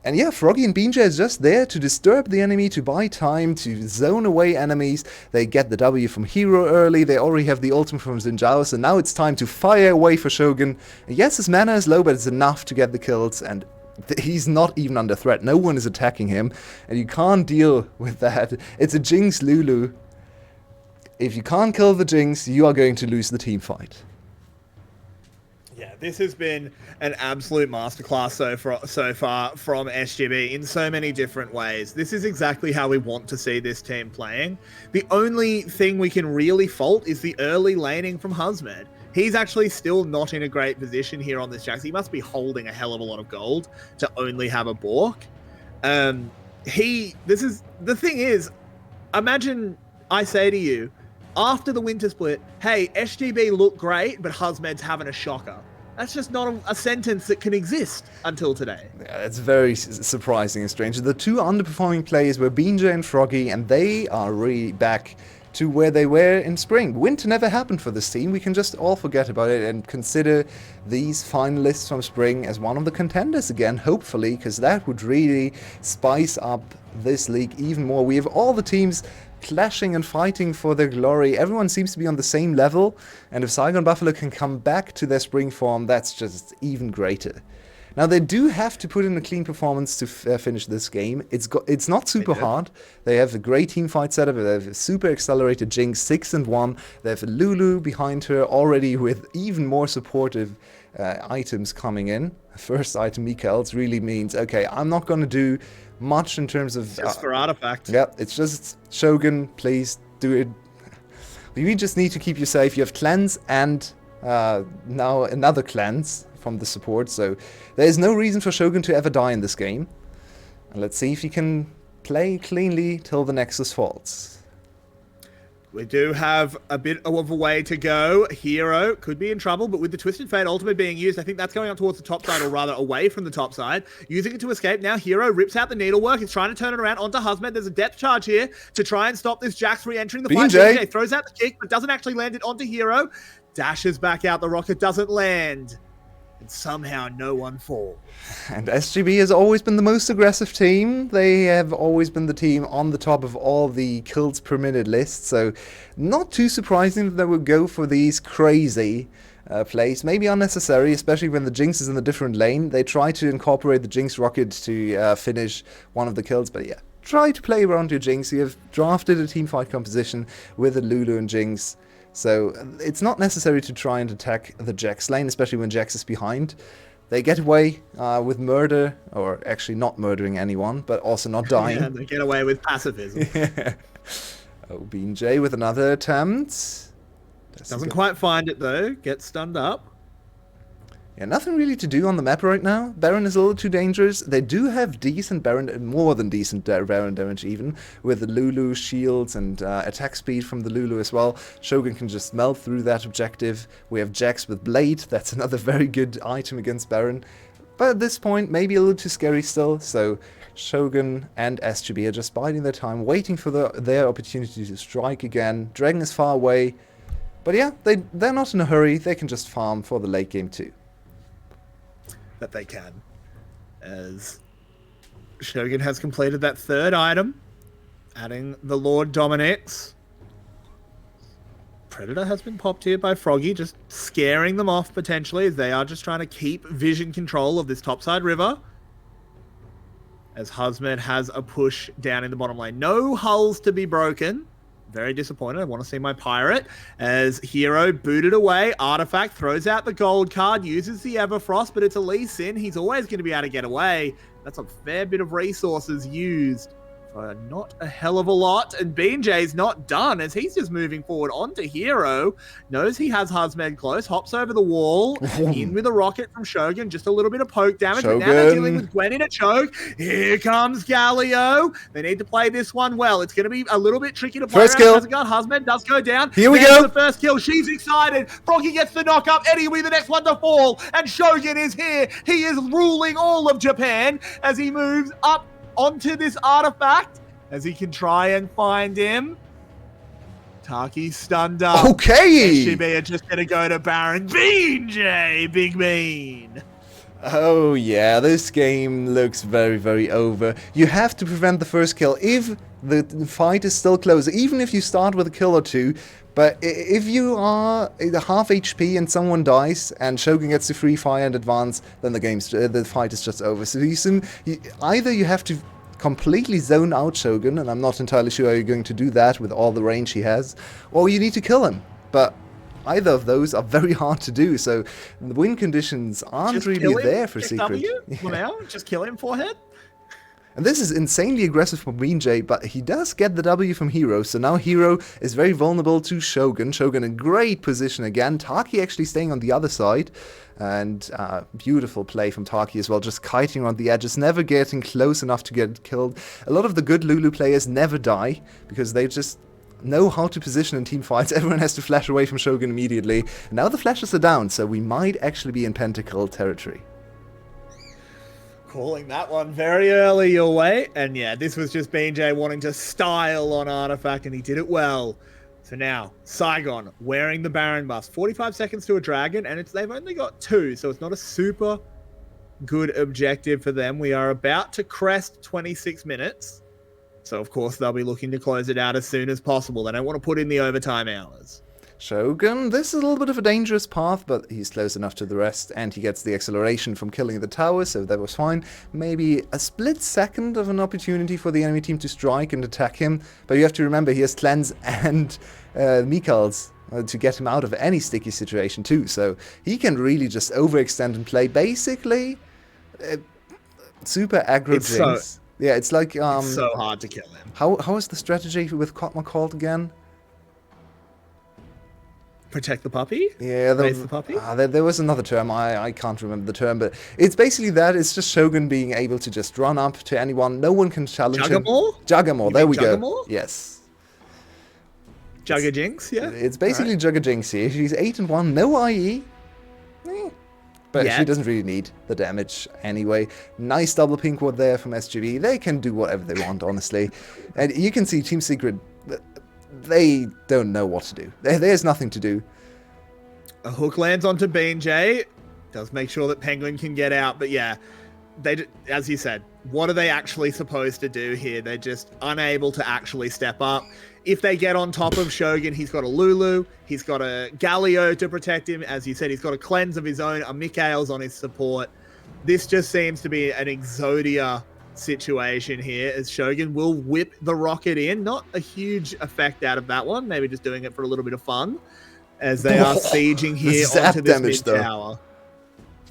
And yeah, Froggy and Beanjay is just there to disturb the enemy, to buy time, to zone away enemies. They get the W from Hero early, they already have the ultimate from Xin Zhao, so now it's time to fire away for Shogun. And yes, his mana is low, but it's enough to get the kills, and he's not even under threat. No one is attacking him, and you can't deal with that. It's a Jinx Lulu. If you can't kill the Jinx, you are going to lose the team fight. Yeah, this has been an absolute masterclass so far from SGB in so many different ways. This is exactly how we want to see this team playing. The only thing we can really fault is the early laning from Husmed. He's actually still not in a great position here on this Jax. He must be holding a hell of a lot of gold to only have a Bork. The thing is, imagine I say to you, after the Winter Split, hey, SGB look great, but Husmed's having a shocker. That's just not a sentence that can exist until today. Yeah, it's very surprising and strange. The 2 underperforming players were Beanjay and Froggy, and they are really back to where they were in spring. Winter never happened for this team. We can just all forget about it and consider these finalists from spring as one of the contenders again, hopefully, because that would really spice up this league even more. We have all the teams clashing and fighting for their glory. Everyone seems to be on the same level, and if Saigon Buffalo can come back to their spring form, that's just even greater. Now they do have to put in a clean performance to finish this game. It's not super hard. They have a great team fight setup. They have a super accelerated Jinx, 6-1. They have a Lulu behind her already with even more supportive items coming in. First item, Mikael's, really means, okay, I'm not going to do much in terms of... Just for artifact. Yeah, it's just Shogun, please do it. We just need to keep you safe. You have cleanse and now another cleanse from the support, so there is no reason for Shogun to ever die in this game. And let's see if he can play cleanly till the Nexus falls. We do have a bit of a way to go. Hero could be in trouble, but with the Twisted Fate ultimate being used, I think that's going up towards the top side, or rather away from the top side. Using it to escape now, Hero rips out the needlework. He's trying to turn it around onto Husmed. There's a depth charge here to try and stop this Jax re-entering the fight. BJ throws out the kick, but doesn't actually land it onto Hero. Dashes back out, the rocket doesn't land. And somehow no one falls. And SGB has always been the most aggressive team. They have always been the team on the top of all the kills per minute lists, so not too surprising that they would go for these crazy plays. Maybe unnecessary, especially when the Jinx is in a different lane. They try to incorporate the Jinx rocket to finish one of the kills, but yeah, try to play around your Jinx. You have drafted a teamfight composition with a Lulu and Jinx. So it's not necessary to try and attack the Jax lane, especially when Jax is behind. They get away with murder, or actually not murdering anyone, but also not dying. Yeah, they get away with pacifism. Yeah. Oh, Beanjay with another attempt. Doesn't quite find it though, gets stunned up. Yeah, nothing really to do on the map right now. Baron is a little too dangerous. They do have decent Baron, more than decent Baron damage even, with the Lulu shields and attack speed from the Lulu as well. Shogun can just melt through that objective. We have Jax with Blade. That's another very good item against Baron. But at this point, maybe a little too scary still, so Shogun and SGB are just biding their time, waiting for their opportunity to strike again. Dragon is far away. But yeah, they're not in a hurry. They can just farm for the late game too. That they can, as Shogun has completed that 3rd item, adding the Lord Dominix. Predator has been popped here by Froggy, just scaring them off potentially, as they are just trying to keep vision control of this topside river. As Husmed has a push down in the bottom lane. No hulls to be broken. Very disappointed. I want to see my pirate. As Hero booted away. Artifact throws out the gold card. Uses the Everfrost, but it's a Lee Sin. He's always going to be able to get away. That's a fair bit of resources used for not a hell of a lot. And BJ's not done as he's just moving forward onto Hero. Knows he has Huzmed close. Hops over the wall. In with a rocket from Shogun. Just a little bit of poke damage. But now they're dealing with Gwen in a choke. Here comes Galio. They need to play this one well. It's going to be a little bit tricky to play. First kill. Huzmed does go down. Here we There's go. The first kill. She's excited. Froggy gets the knock up. Eddie will be the next one to fall. And Shogun is here. He is ruling all of Japan as he moves up onto this artifact as he can try and find him. Taki stunned up. Okay. SGB are just going to go to Baron. BJ, Big Bean. Oh yeah, this game looks very, very over. You have to prevent the first kill if the fight is still close, even if you start with a kill or two. But if you are half HP and someone dies and Shogun gets to free fire and advance, then the fight is just over. So either you have to completely zone out Shogun, and I'm not entirely sure how you're going to do that with all the range he has, or you need to kill him. But either of those are very hard to do, so the win conditions aren't Just really there for Secret. Yeah. Now, just kill him, forehead. And this is insanely aggressive from BJ, but he does get the W from Hero, so now Hero is very vulnerable to Shogun. Shogun in great position again. Taki actually staying on the other side. And beautiful play from Taki as well, just kiting around the edges, never getting close enough to get killed. A lot of the good Lulu players never die, because they just know how to position in team fights. Everyone has to flash away from Shogun immediately. And now the flashes are down, so we might actually be in Pentacle territory. Calling that one very early your way. And yeah, this was just BJ wanting to style on Artifact, and he did it well. So now, Saigon wearing the Baron buff. 45 seconds to a Dragon, and they've only got 2, so it's not a super good objective for them. We are about to crest 26 minutes. So, of course, they'll be looking to close it out as soon as possible. They don't want to put in the overtime hours. Shogun, this is a little bit of a dangerous path, but he's close enough to the rest, and he gets the acceleration from killing the tower, so that was fine. Maybe a split second of an opportunity for the enemy team to strike and attack him, but you have to remember he has Cleanse and Mikals to get him out of any sticky situation too, so he can really just overextend and play basically super aggro Jinx. Yeah, it's like... it's so hard to kill him. How is the strategy with Kotma called again? Protect the puppy? Yeah, the puppy? There was another term. I can't remember the term, but it's basically that. It's just Shogun being able to just run up to anyone. No one can challenge him. Juggermore, there we go. Yes. Jugger Jinx, yeah. It's basically Jugger Jinx here. She's 8-1, no IE. But she doesn't really need the damage anyway. Nice double pink ward there from SGB. They can do whatever they want, honestly. And you can see Team Secret... They don't know what to do. There's nothing to do. A hook lands onto BJ. Does make sure that Penguin can get out. But yeah, as you said, what are they actually supposed to do here? They're just unable to actually step up. If they get on top of Shogun, he's got a Lulu. He's got a Galio to protect him. As you said, he's got a Cleanse of his own. A Mikhail's on his support. This just seems to be an Exodia situation here, as Shogun will whip the rocket in. Not a huge effect out of that one, maybe just doing it for a little bit of fun, as they are sieging here onto this mid tower.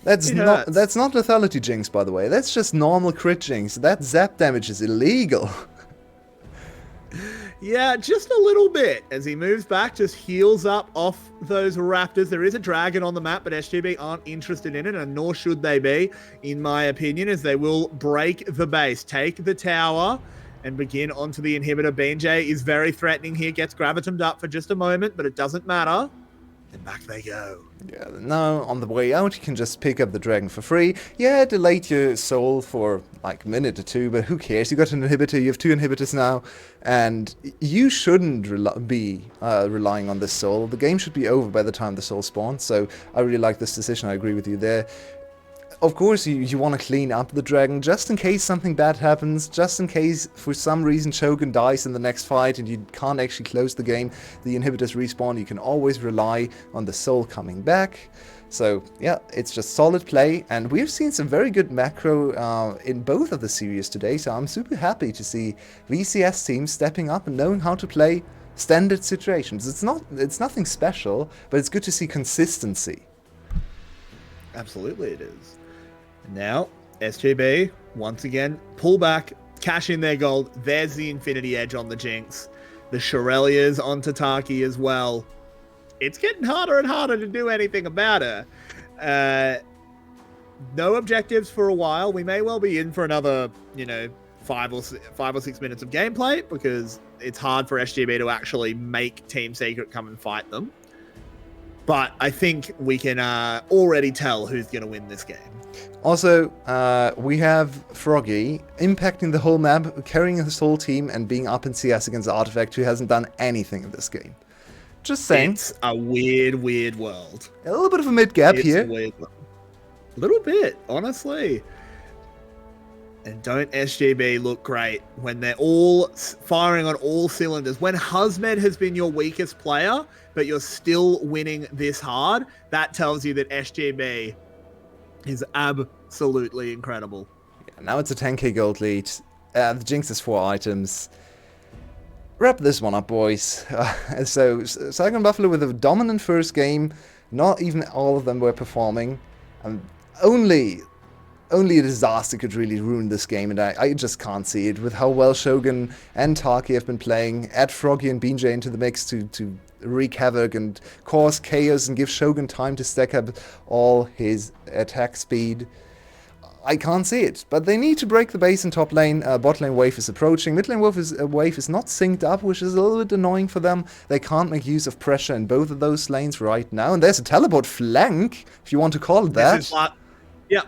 That's not lethality Jinx, by the way. That's just normal crit Jinx. That zap damage is illegal. Yeah, just a little bit. As he moves back, just heals up off those raptors. There is a dragon on the map, but SGB aren't interested in it, and nor should they be, in my opinion, as they will break the base, take the tower, and begin onto the inhibitor. BJ is very threatening here, gets gravitomed up for just a moment, but it doesn't matter. And back they go. Yeah, now on the way out, you can just pick up the dragon for free. Yeah, delayed your soul for like a minute or two, but who cares? You got an inhibitor, you have 2 inhibitors now, and you shouldn't be relying on this soul. The game should be over by the time the soul spawns, so I really like this decision. I agree with you there. Of course, you want to clean up the dragon, just in case something bad happens, just in case for some reason Shogun dies in the next fight and you can't actually close the game, the inhibitors respawn, you can always rely on the soul coming back. So yeah, it's just solid play, and we've seen some very good macro in both of the series today, so I'm super happy to see VCS teams stepping up and knowing how to play standard situations. It's nothing special, but it's good to see consistency. Absolutely it is. Now, SGB, once again, pull back, cash in their gold. There's the Infinity Edge on the Jinx. The Shirelia's on Tataki as well. It's getting harder and harder to do anything about her. No objectives for a while. We may well be in for another, 5 or 6 minutes of gameplay because it's hard for SGB to actually make Team Secret come and fight them. But I think we can already tell who's going to win this game. Also, we have Froggy impacting the whole map, carrying his whole team, and being up in CS against Artifact, who hasn't done anything in this game. Just saying. It's a weird world. A little bit of a mid-gap here. A little bit, honestly. And don't SGB look great when they're all firing on all cylinders? When Huzmed has been your weakest player, but you're still winning this hard, that tells you that SGB is absolutely incredible. Yeah, now it's a 10k gold lead. The Jinx is 4 items. Wrap this one up, boys. So, Saigon Buffalo with a dominant first game. Not even all of them were performing. Only a disaster could really ruin this game, and I just can't see it. With how well Shogun and Taki have been playing, add Froggy and Beanjay into the mix to wreak havoc and cause chaos and give Shogun time to stack up all his attack speed. I can't see it, but they need to break the base in top lane. Bot lane wave is approaching. Mid lane wave is not synced up, which is a little bit annoying for them. They can't make use of pressure in both of those lanes right now. And there's a teleport flank, if you want to call it that.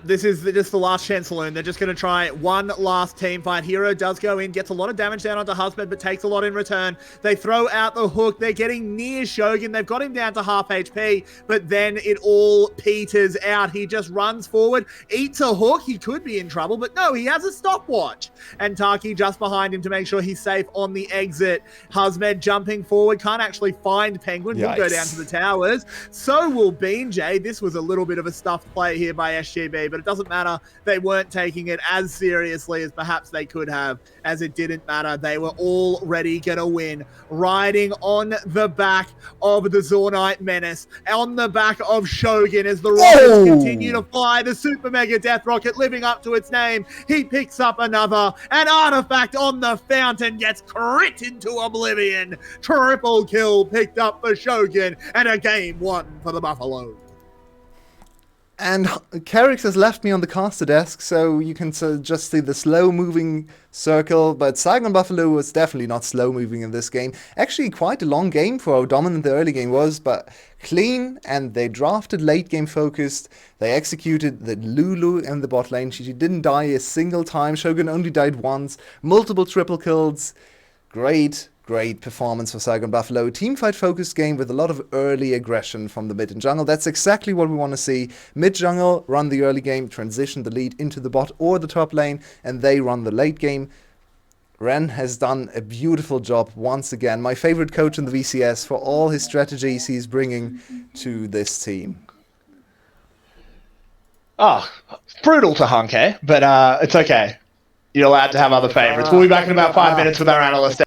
This is just the last chance saloon. They're just going to try one last team fight. Hero does go in, gets a lot of damage down onto Husband, but takes a lot in return. They throw out the hook. They're getting near Shogun. They've got him down to half HP, but then it all peters out. He just runs forward, eats a hook. He could be in trouble, but no, he has a stopwatch. And Taki just behind him to make sure he's safe on the exit. Husband jumping forward, can't actually find Penguin. Will go down to the towers. So will Beanjay. This was a little bit of a stuffed play here by SGB. But it doesn't matter. They weren't taking it as seriously as perhaps they could have, as it didn't matter. They were already going to win, riding on the back of the Zornite Menace, on the back of Shogun as the rockets continue to fly. The Super Mega Death Rocket living up to its name. He picks up another. An artifact on the fountain gets crit into oblivion. Triple kill picked up for Shogun and a game won for the Buffalo. And Carrix has left me on the caster desk, so you can just see the slow-moving circle, but Saigon Buffalo was definitely not slow-moving in this game. Actually, quite a long game for how dominant the early game was, but clean, and they drafted late-game focused. They executed the Lulu in the bot lane. She didn't die a single time. Shogun only died once. Multiple triple kills. Great performance for Saigon Buffalo. Teamfight focused game with a lot of early aggression from the mid and jungle. That's exactly what we want to see. Mid jungle run the early game, transition the lead into the bot or the top lane, and they run the late game. Ren has done a beautiful job once again. My favorite coach in the VCS for all his strategies he's bringing to this team. Oh, brutal to Hunk, eh? But it's okay. You're allowed to have other favorites. We'll be back in about 5 minutes with our analyst.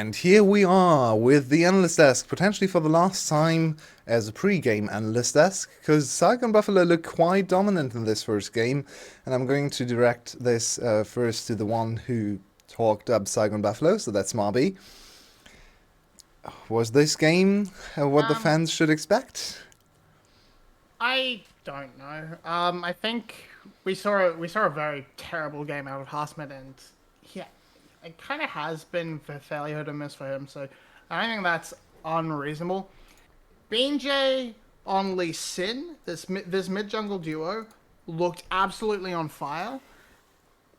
And here we are with the analyst desk, potentially for the last time as a pre-game analyst desk, because Saigon Buffalo looked quite dominant in this first game, and I'm going to direct this first to the one who talked up Saigon Buffalo, so that's Marby. Was this game what the fans should expect? I don't know. I think we saw a very terrible game out of Hasmet, and yeah, it kind of has been fairly hit or miss for him. So I don't think that's unreasonable. BJ on Lee Sin, this mid jungle duo, looked absolutely on fire,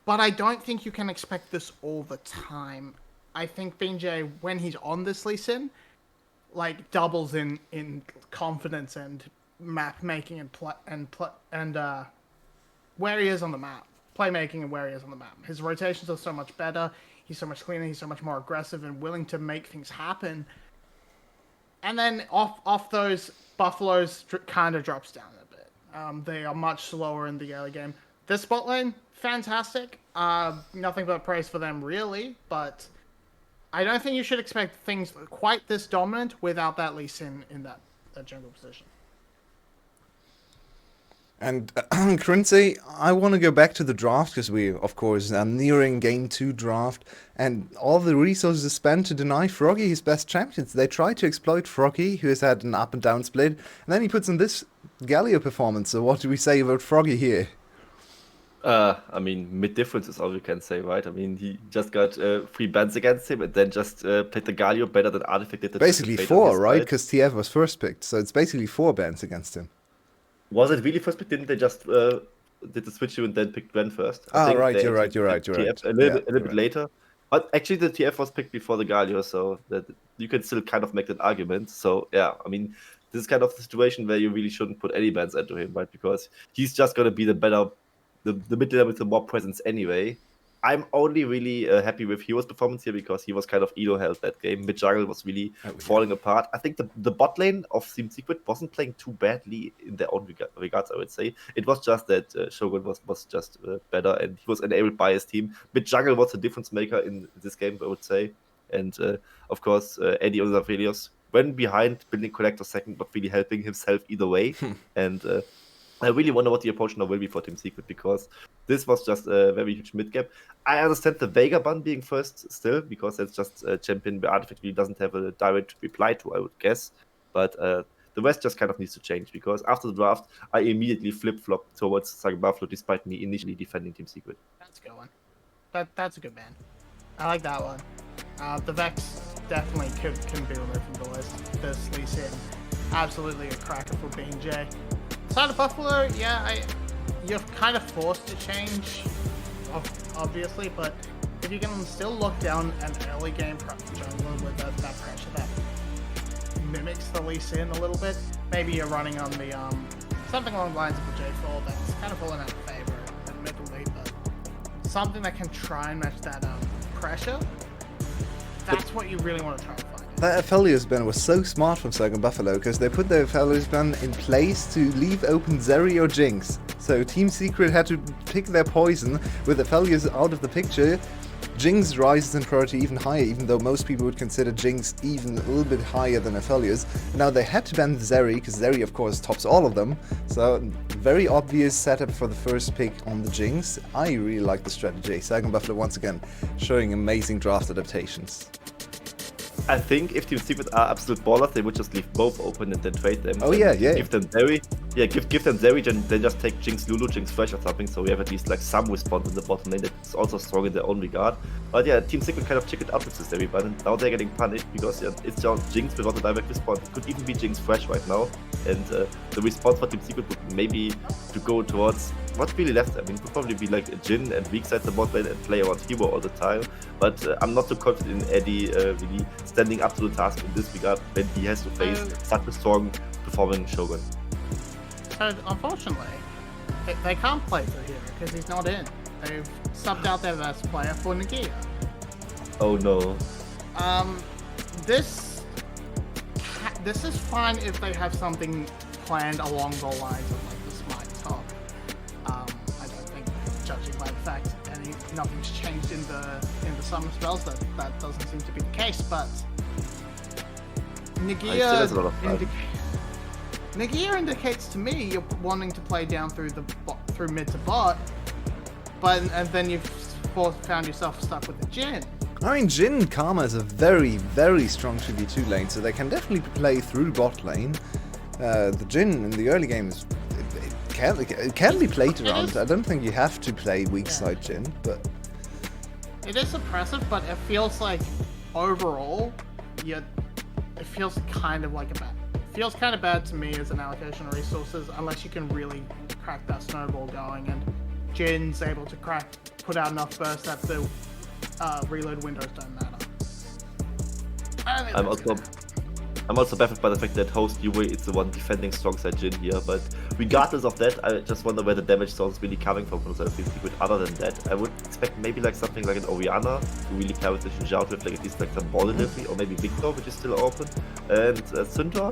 but I don't think you can expect this all the time. I think BJ, when he's on this Lee Sin, like doubles in confidence and map making and where he is on the map, playmaking and where he is on the map. His rotations are so much better. He's so much cleaner. He's so much more aggressive and willing to make things happen. And then off those, Buffalo's kind of drops down a bit. They are much slower in the early game. This spot lane, fantastic. Nothing but praise for them, really. But I don't think you should expect things quite this dominant without that Lee Sin in that jungle position. And Currency, I want to go back to the draft, because we, of course, are nearing Game 2 draft, and all the resources spent to deny Froggy his best champions. They tried to exploit Froggy, who has had an up and down split, and then he puts in this Galio performance. So what do we say about Froggy here? I mean, mid-difference is all you can say, right? I mean, he just got 3 bans against him and then just played the Galio better than Artifact did. Basically 4, right? Because TF was first picked, so it's basically 4 bans against him. Was it really first pick? Didn't they just did the switch and then pick Gwen first? You're right. You're right. TF a little bit later. But actually, the TF was picked before the Galio, so that you can still kind of make that argument. So yeah, I mean, this is kind of the situation where you really shouldn't put any bans into him, right? Because he's just gonna be the better, the mid laner with the more presence anyway. I'm only really happy with Hero's performance here because he was kind of elo held that game. Mid jungle was really falling apart. I think the bot lane of Team Secret wasn't playing too badly in their own regards, I would say. It was just that Shogun was just better and he was enabled by his team. Mid jungle was a difference maker in this game, I would say. And of course, Eddie Onzavelios went behind, building Collector second, but really helping himself either way. And I really wonder what the approach now will be for Team Secret, because this was just a very huge mid gap. I understand the Vega ban being first still, because that's just a champion where Artifact really doesn't have a direct reply to, I would guess. But the rest just kind of needs to change, because after the draft, I immediately flip-flopped towards Saigon Buffalo, despite me initially defending Team Secret. That's a good one. That's a good ban. I like that one. The Vex definitely can be removed from the list. This Lee Sin, absolutely a cracker for BJ. Side of Buffalo, yeah, you're kind of forced to change, obviously, but if you can still lock down an early game jungler with that pressure that mimics the Lee Sin a little bit, maybe you're running on the something along the lines of the J4 that's kind of fallen out of favor admittedly, but something that can try and match that pressure. That's what you really want to try and find. That Aphelios ban was so smart from Saigon Buffalo, because they put the Aphelios ban in place to leave open Zeri or Jinx. So Team Secret had to pick their poison with Aphelios out of the picture. Jinx rises in priority even higher, even though most people would consider Jinx even a little bit higher than Aphelios. Now they had to ban Zeri, because Zeri of course tops all of them. So very obvious setup for the first pick on the Jinx. I really like the strategy. Saigon Buffalo once again showing amazing draft adaptations. I think if Team Secret are absolute ballers, they would just leave both open and then trade them. Oh yeah. Give them Zeri. Yeah, give them Zeri, then just take Jinx Lulu, Jinx Fresh or something, so we have at least like some response in the bottom lane that's also strong in their own regard. But yeah, Team Secret kind of chickened out with this Zeri button. Now they're getting punished because it's just Jinx without a direct response. It could even be Jinx Fresh right now. And the response for Team Secret would maybe to go towards what's really left. I mean, it would probably be like a Jhin and weak side the bot lane and play around Hero all the time. But I'm not so confident in Eddie really standing up to the task in this regard when he has to face such a strong performing Shogun. So unfortunately, they can't play for Hero because he's not in. They've subbed out their best player for Nagia. Oh no. This is fine if they have something planned along the lines of like the Smite top. I don't think, judging by the fact nothing's changed in the summer spells. That doesn't seem to be the case, but Nagia indicates to me you're wanting to play down through mid to bot, and then you've found yourself stuck with the Jhin. I mean, Jhin Karma is a very, very strong 2v2 lane, so they can definitely play through bot lane. The Jhin in the early game it can be played around. I don't think you have to play weak side Jhin, but it is impressive. But it feels like overall, it feels kind of like feels kind of bad to me as an allocation of resources, unless you can really crack that snowball going, and Jin's able to put out enough burst that the reload windows don't matter. I'm also baffled by the fact that host Yue is the one defending strong side Jhin here, but regardless of that, I just wonder where the damage source is really coming from the Secret. Other than that, I would expect maybe like something like an Orianna to really carry the Xin Zhao with like at least like some ball delivery, or maybe Victor, which is still open, and Syndra.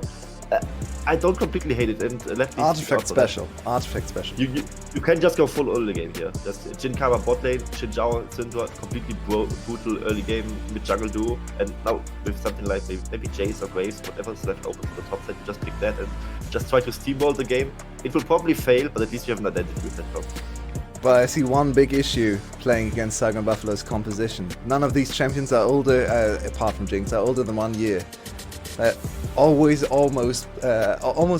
I don't completely hate it, and left Artifact special. You can just go full early game here. Just Jhin Karma bot lane, Xin Zhao, Syndra, completely brutal early game mid jungle duo, and now with something like maybe Jace or Graves, whatever's left open for the top side, you just pick that and just try to steamroll the game. It will probably fail, but at least you have an identity with that top. But I see one big issue playing against Saigon Buffalo's composition. None of these champions are older, apart from Jinx, are older than 1 year. Almost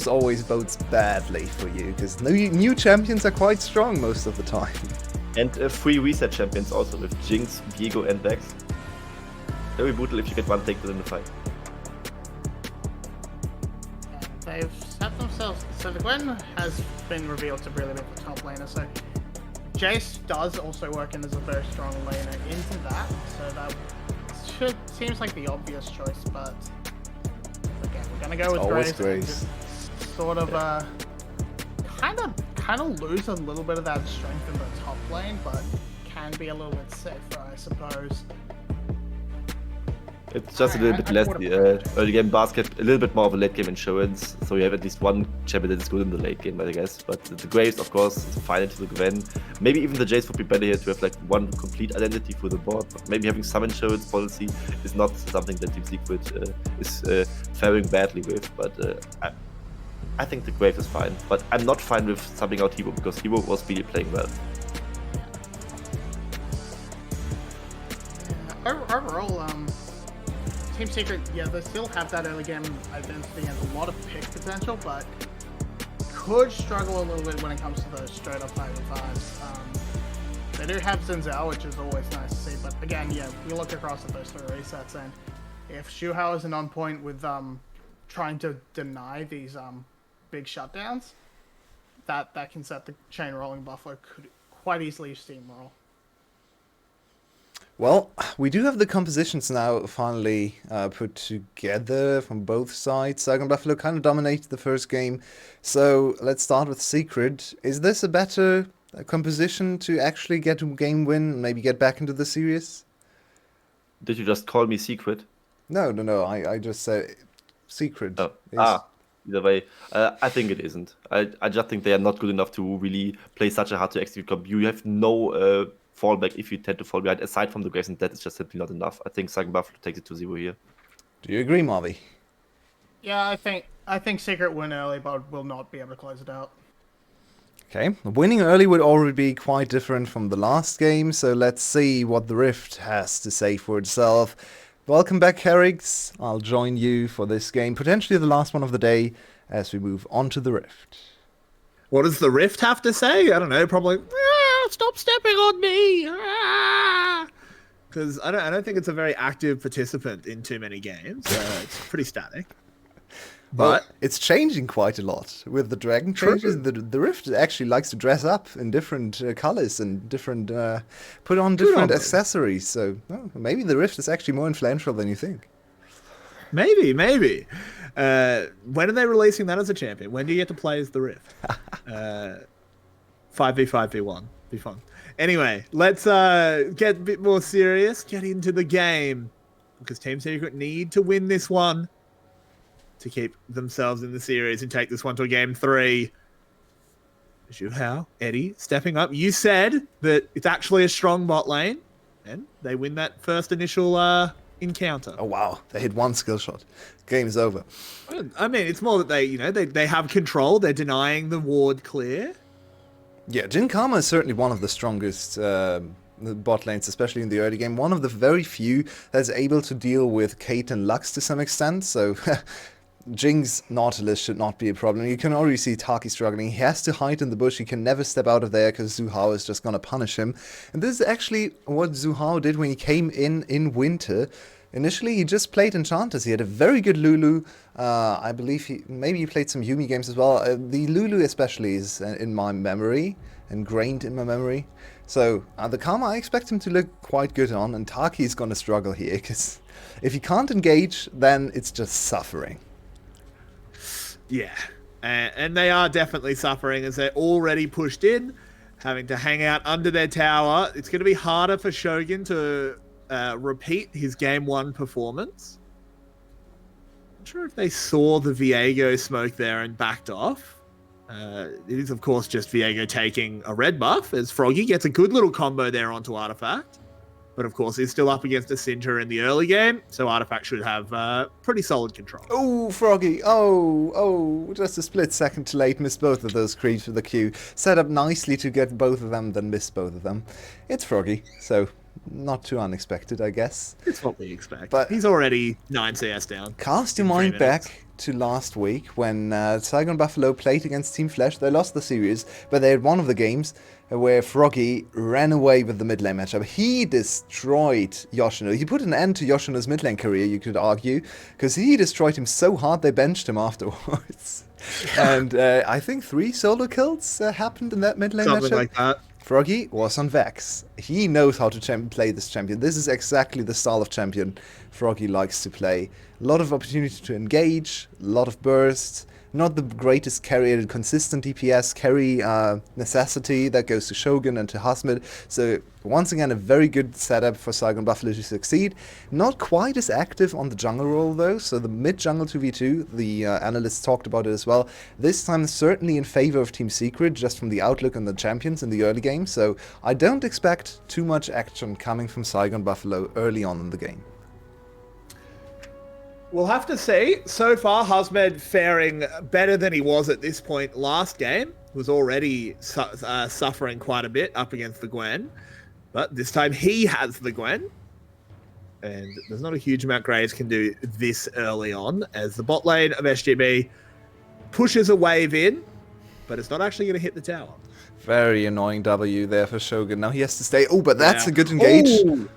always bodes badly for you, because new champions are quite strong most of the time. And 3 reset champions also with Jinx, Viego and Vex. Very brutal if you get one takedown in the fight. They've set themselves, so the Gwen has been revealed to really be the top laner, so Jace does also work in as a very strong laner into that, so that seems like the obvious choice, but again, we're gonna go with Graves. Sort of kind of lose a little bit of that strength in the top lane, but can be a little bit safer, I suppose. It's just a little bit less early game basket, a little bit more of a late game insurance, so you have at least one champion that is good in the late game, I guess. But the Graves, of course, is fine into the Gwen. Maybe even the Jace would be better here to have like one complete identity for the board. But maybe having some insurance policy is not something that Team Secret is faring badly with. But I think the Graves is fine. But I'm not fine with subbing out Hebo, because Hebo was really playing well. Overall, Team Secret, yeah, they still have that early game identity and a lot of pick potential, but could struggle a little bit when it comes to those straight up 5v5s. They do have Xin Zhao, which is always nice to see, but again, yeah, we look across at those 3 resets, and if Shuhao isn't on point with trying to deny these big shutdowns, that can set the chain rolling. Buffalo could quite easily steamroll. Well, we do have the compositions now finally put together from both sides. Saigon Buffalo kind of dominated the first game. So let's start with Secret. Is this a better composition to actually get a game win and maybe get back into the series? Did you just call me Secret? No. I just said Secret. Either way, I think it isn't. I just think they are not good enough to really play such a hard to execute comp. You have no fallback if you tend to fall behind. Aside from the Graves, and that is just simply not enough. I think Saigon Buffalo takes it to 0 here. Do you agree, Marvy? Yeah, I think Secret win early, but will not be able to close it out. Okay, winning early would already be quite different from the last game, so let's see what the Rift has to say for itself. Welcome back, Herrigs. I'll join you for this game, potentially the last one of the day, as we move on to the Rift. What does the Rift have to say? I don't know, probably, stop stepping on me! Because I don't think it's a very active participant in too many games. It's pretty static. But well, it's changing quite a lot with the dragon changes. The Rift actually likes to dress up in different colors and different put on different accessories. So maybe the Rift is actually more influential than you think. Maybe. When are they releasing that as a champion? When do you get to play as the Rift? 5v1. Be fun. Anyway, let's get a bit more serious. Get into the game. Because Team Secret need to win this one to keep themselves in the series and take this one to a game 3. Zhu Hao, Eddie stepping up. You said that it's actually a strong bot lane, and they win that first initial encounter. Oh wow, they hit one skill shot. Game's over. I mean, it's more that they have control. They're denying the ward clear. Yeah, Jin Kama is certainly one of the strongest bot lanes, especially in the early game. One of the very few that's able to deal with Kate and Lux to some extent, so Jing's Nautilus should not be a problem. You can already see Taki struggling. He has to hide in the bush. He can never step out of there because Zhu Hao is just going to punish him. And this is actually what Zhu Hao did when he came in winter. Initially, he just played Enchanters. He had a very good Lulu. I believe maybe he played some Yumi games as well. The Lulu especially is in my memory, ingrained in my memory. So the Karma, I expect him to look quite good on, and Taki is going to struggle here, because if he can't engage, then it's just suffering. Yeah, and they are definitely suffering as they're already pushed in, having to hang out under their tower. It's going to be harder for Shogun to repeat his game 1 performance. Not sure if they saw the Viego smoke there and backed off. It is, of course, just Viego taking a red buff as Froggy gets a good little combo there onto Artifact. But, of course, he's still up against a Sinter in the early game, so Artifact should have pretty solid control. Oh, Froggy. Oh, just a split second too late. Missed both of those creeps with the Q. Set up nicely to get both of them, then missed both of them. It's Froggy, so not too unexpected, I guess. It's what we expect. But he's already 9 CS down. Cast your mind back to last week when Saigon Buffalo played against Team Flash. They lost the series, but they had one of the games where Froggy ran away with the mid lane matchup. He destroyed Yoshino. He put an end to Yoshino's mid lane career, you could argue, because he destroyed him so hard they benched him afterwards. And I think 3 solo kills happened in that mid lane matchup. Something like that. Froggy was on Vex. He knows how to play this champion. This is exactly the style of champion Froggy likes to play. A lot of opportunity to engage, a lot of bursts. Not the greatest carry, consistent DPS carry necessity that goes to Shogun and to Hasmid. So once again, a very good setup for Saigon Buffalo to succeed. Not quite as active on the jungle role though. So the mid jungle 2v2, the analysts talked about it as well. This time certainly in favor of Team Secret, just from the outlook on the champions in the early game. So I don't expect too much action coming from Saigon Buffalo early on in the game. We'll have to see. So far, Hasmed faring better than he was at this point last game. Was already suffering quite a bit up against the Gwen. But this time he has the Gwen. And there's not a huge amount Graves can do this early on, as the bot lane of SGB pushes a wave in, but it's not actually going to hit the tower. Very annoying W there for Shogun. Now he has to stay. Oh, but that's a good engage. Ooh.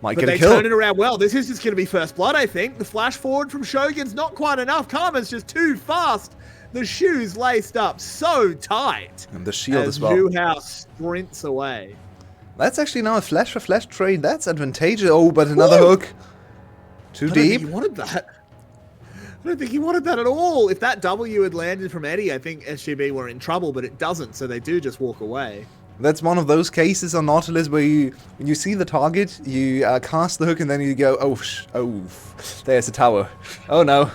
Might But get a they kill. turn it around well. This is just going to be first blood, I think. The flash forward from Shogun's not quite enough. Karma's just too fast. The shoes laced up so tight. And the shield as well. Zhu Hao sprints away. That's actually now a flash for flash trade. That's advantageous. Oh, but another hook. Too I don't think deep. he wanted that. I don't think he wanted that at all. If that W had landed from Eddie, I think SGB were in trouble, but it doesn't, so they do just walk away. That's one of those cases on Nautilus where when you see the target, you cast the hook and then you go, oh, there's a tower. Oh no.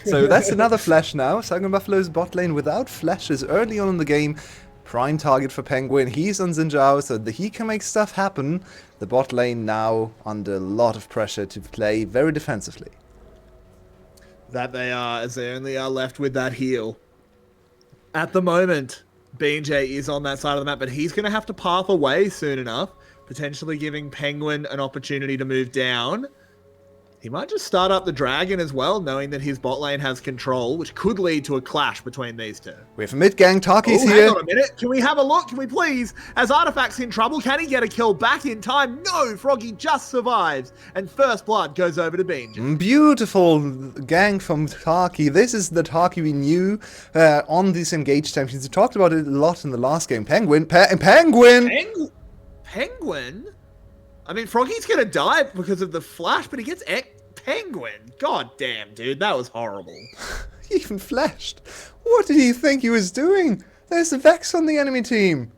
So that's another flash now. Saigon Buffalo's bot lane without flashes early on in the game. Prime target for Penguin. He's on Xinjiao, so he can make stuff happen. The bot lane now under a lot of pressure to play very defensively. That they are, as they only are left with that heal. At the moment, BJ is on that side of the map, but he's going to have to path away soon enough, potentially giving Penguin an opportunity to move down. He might just start up the Dragon as well, knowing that his bot lane has control, which could lead to a clash between these two. We have a mid-gang. Taki's Hang here. on a minute. Can we have a look? Can we please? As Artifact's in trouble, can he get a kill back in time? No, Froggy just survives. And first blood goes over to BJ. Beautiful gang from Taki. This is the Taki we knew on these engaged champions. We talked about it a lot in the last game. Penguin. Penguin? I mean, Froggy's going to die because of the flash, but he gets Penguin. God damn, dude. That was horrible. He even flashed. What did he think he was doing? There's a Vex on the enemy team.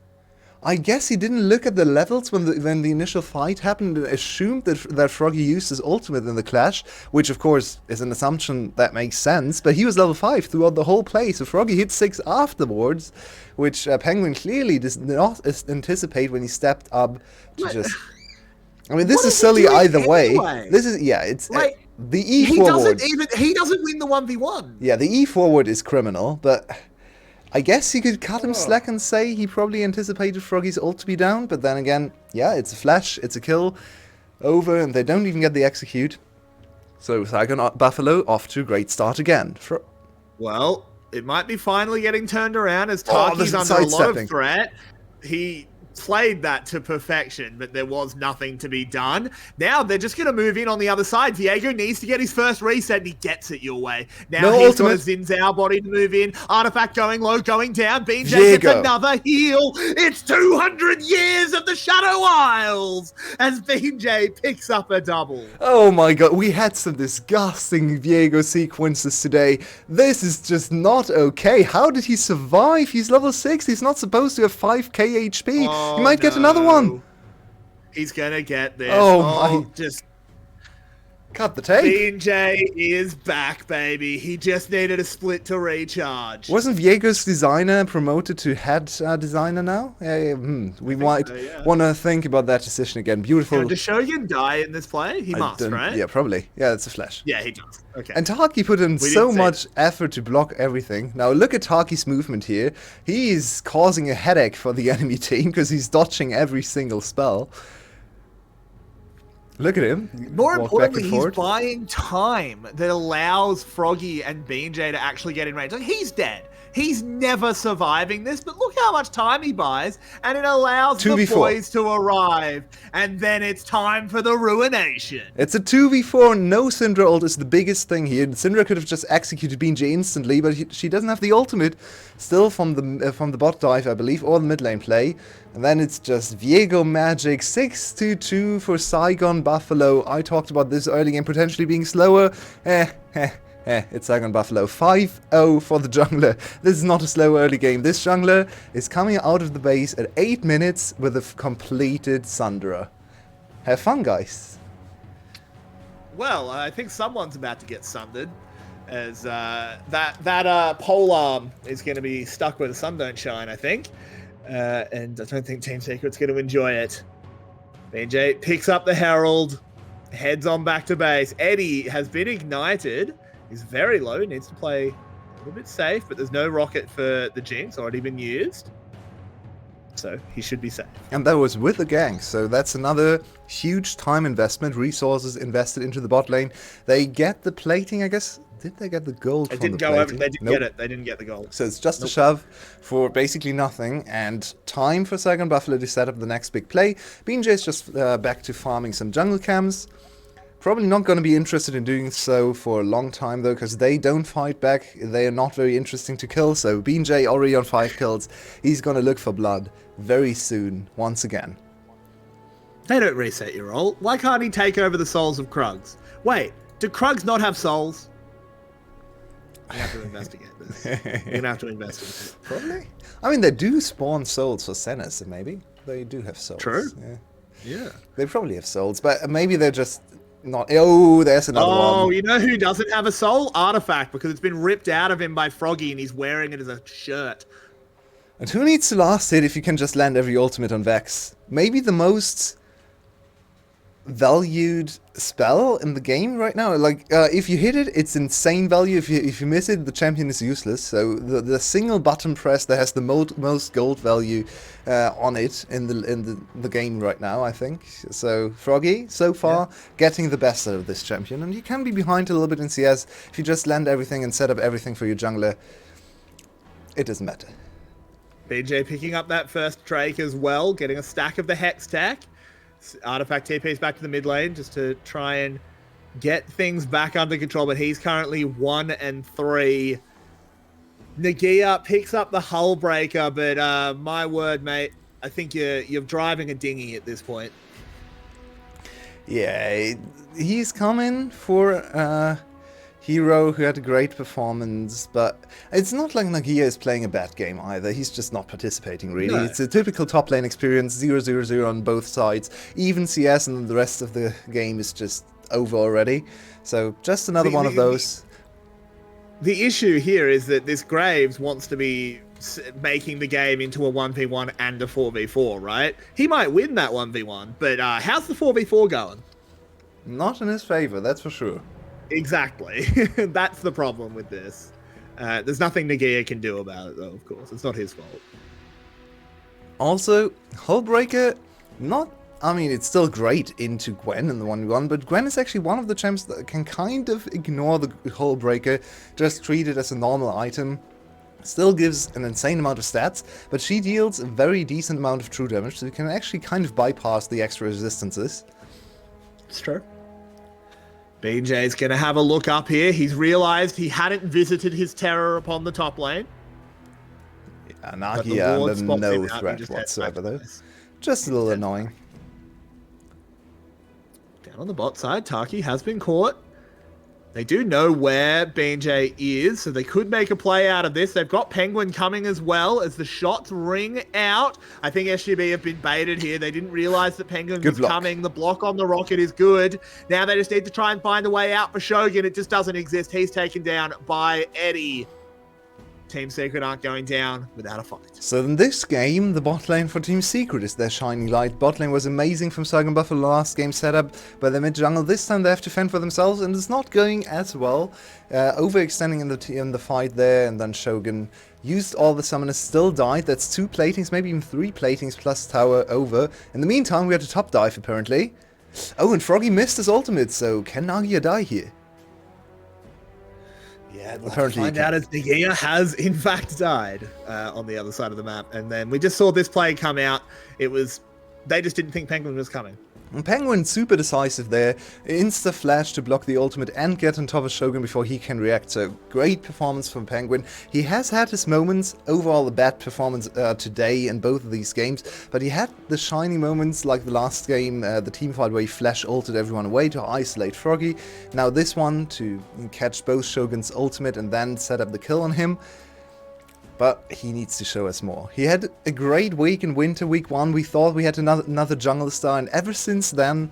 I guess he didn't look at the levels when the initial fight happened and assumed that Froggy used his ultimate in the clash, which of course is an assumption that makes sense, but he was level 5 throughout the whole play, so Froggy hit 6 afterwards, which Penguin clearly does not anticipate when he stepped up to just... I mean, this What is is he silly doing either way. anyway? This is, yeah, it's... Like, the E he forward... he doesn't win the 1v1. Yeah, the E forward is criminal, but... I guess you could cut him slack and say he probably anticipated Froggy's ult to be down, but then again, yeah, it's a flash, it's a kill, over, and they don't even get the execute. So Saigon Buffalo off to a great start again. Well, it might be finally getting turned around as Oh, Taki's this is under a lot sidestepping. of threat. He played that to perfection, but there was nothing to be done. Now they're just going to move in on the other side. Viego needs to get his first reset, and he gets it your way. Now No he's got a ultimate. Xin Zhao body to move in. Artifact going low, going down. BJ Viego. gets another heal. It's 200 years of the Shadow Isles as BJ picks up a double. Oh my god, we had some disgusting Viego sequences today. This is just not okay. How did he survive? He's level 6. He's not supposed to have 5k HP. Oh, He might get another one. no. He's gonna get this. Oh, my. Just Cut the tape. BJ is back, baby. He just needed a split to recharge. Wasn't Viego's designer promoted to head designer now? We might so, yeah. want to think about that decision again. Beautiful. Does Shogun die in this play? He I must, don't- right? Yeah, probably. Yeah, it's a flash. Yeah, he does. Okay. And Taki put in We so didn't say much effort to block everything. Now look at Taki's movement here. He is causing a headache for the enemy team because he's dodging every single spell. Look at him. More Walk back importantly, and he's forth. buying time that allows Froggy and BJ to actually get in range. Like, he's dead. He's never surviving this, but look how much time he buys, and it allows the 2v4. boys to arrive, and then it's time for the ruination. It's a 2v4, no Syndra ult is the biggest thing here. Syndra could have just executed BJ instantly, but she doesn't have the ultimate. Still from the bot dive, I believe, or the mid lane play. And then it's just Viego magic, 6-2 for Saigon Buffalo. I talked about this early game potentially being slower. It's Saigon Buffalo. 5-0 for the jungler. This is not a slow early game. This jungler is coming out of the base at 8 minutes with a completed Sundra. Have fun, guys. Well, I think someone's about to get sundered, as that pole arm is going to be stuck where the sun don't shine, I think. And I don't think Team Secret's going to enjoy it. BJ picks up the Herald, heads on back to base. Eddie has been ignited. He's very low, needs to play a little bit safe, but there's no rocket for the Jinx, already been used. So he should be safe. And that was with the gang, so that's another huge time investment, resources invested into the bot lane. They get the plating, I guess. Did they get the gold It from didn't the go plating? over. They didn't Nope. get it. They didn't get the goal. So it's just a shove for basically nothing, and time for Saigon Buffalo to set up the next big play. BJ is just back to farming some jungle cams. Probably not going to be interested in doing so for a long time though, because they don't fight back. They are not very interesting to kill, so BJ already on 5 kills. He's going to look for blood very soon, once again. They don't reset your role. Why can't he take over the souls of Krugs? Wait, do Krugs not have souls? You have to investigate this. You're gonna have to investigate. Probably. I mean, they do spawn souls for Senna, so maybe they do have souls. True. Yeah. Yeah. They probably have souls, but maybe they're just not. Oh, there's another Oh, one. you know who doesn't have a soul? Artifact, because it's been ripped out of him by Froggy and he's wearing it as a shirt. And who needs the last hit if you can just land every ultimate on Vex? Maybe the most valued spell in the game right now. Like, if you hit it, it's insane value. If you miss it, the champion is useless. So the single button press that has the most gold value on it in the game right now, I think. So Froggy, so far, getting the best out of this champion. And you can be behind a little bit in CS. If you just land everything and set up everything for your jungler, it doesn't matter. BJ picking up that first Drake as well, getting a stack of the Hex Tech. Artifact TP's back to the mid lane just to try and get things back under control, but he's currently 1 and 3. Nagia picks up the Hull Breaker, but my word, mate, I think you're driving a dinghy at this point. Yeah, he's coming for hero who had a great performance, but it's not like Nagia is playing a bad game either. He's just not participating, really. No. It's a typical top lane experience, 0-0-0 on both sides. Even CS, and the rest of the game is just over already. So just another one of those. The issue here is that this Graves wants to be making the game into a 1v1 and a 4v4, right? He might win that 1v1, but how's the 4v4 going? Not in his favor, that's for sure. Exactly. That's the problem with this. There's nothing Nagia can do about it, though, of course. It's not his fault. Also, Hullbreaker, it's still great into Gwen in the 1v1, but Gwen is actually one of the champs that can kind of ignore the Hullbreaker, just treat it as a normal item. Still gives an insane amount of stats, but she deals a very decent amount of true damage, so you can actually kind of bypass the extra resistances. It's true. BJ's going to have a look up here. He's realized he hadn't visited his terror upon the top lane. Yeah, Nagia Ward under spots no him out, threat he just whatsoever, heads back though. to base. Just a little annoying. Down on the bot side, Taki has been caught. They do know where BJ is, so they could make a play out of this. They've got Penguin coming as well as the shots ring out. I think SGB have been baited here. They didn't realize that Penguin was coming. The block on the rocket is good. Now they just need to try and find a way out for Shogun. It just doesn't exist. He's taken down by Eddie. Team Secret aren't going down without a fight. So in this game, the bot lane for Team Secret is their shining light. Bot lane was amazing from Saigon Buffalo last game setup, but the mid jungle this time they have to fend for themselves, and it's not going as well. Overextending in the fight there, and then Shogun used all the summoners, still died. That's 2 platings, maybe even 3 platings plus tower over. In the meantime, we had a top dive apparently. Oh, and Froggy missed his ultimate, so can Nagia die here? Yeah, we'll Apparently find out as Nagia has in fact died on the other side of the map. And then we just saw this play come out. They just didn't think Penguin was coming. And Penguin super decisive there, insta flash to block the ultimate and get on top of Shogun before he can react, so great performance from Penguin. He has had his moments, overall a bad performance today in both of these games, but he had the shiny moments like the last game, the team fight where he flash ulted everyone away to isolate Froggy. Now this one to catch both Shogun's ultimate and then set up the kill on him. But he needs to show us more. He had a great week in Winter Week 1. We thought we had another jungle star, and ever since then,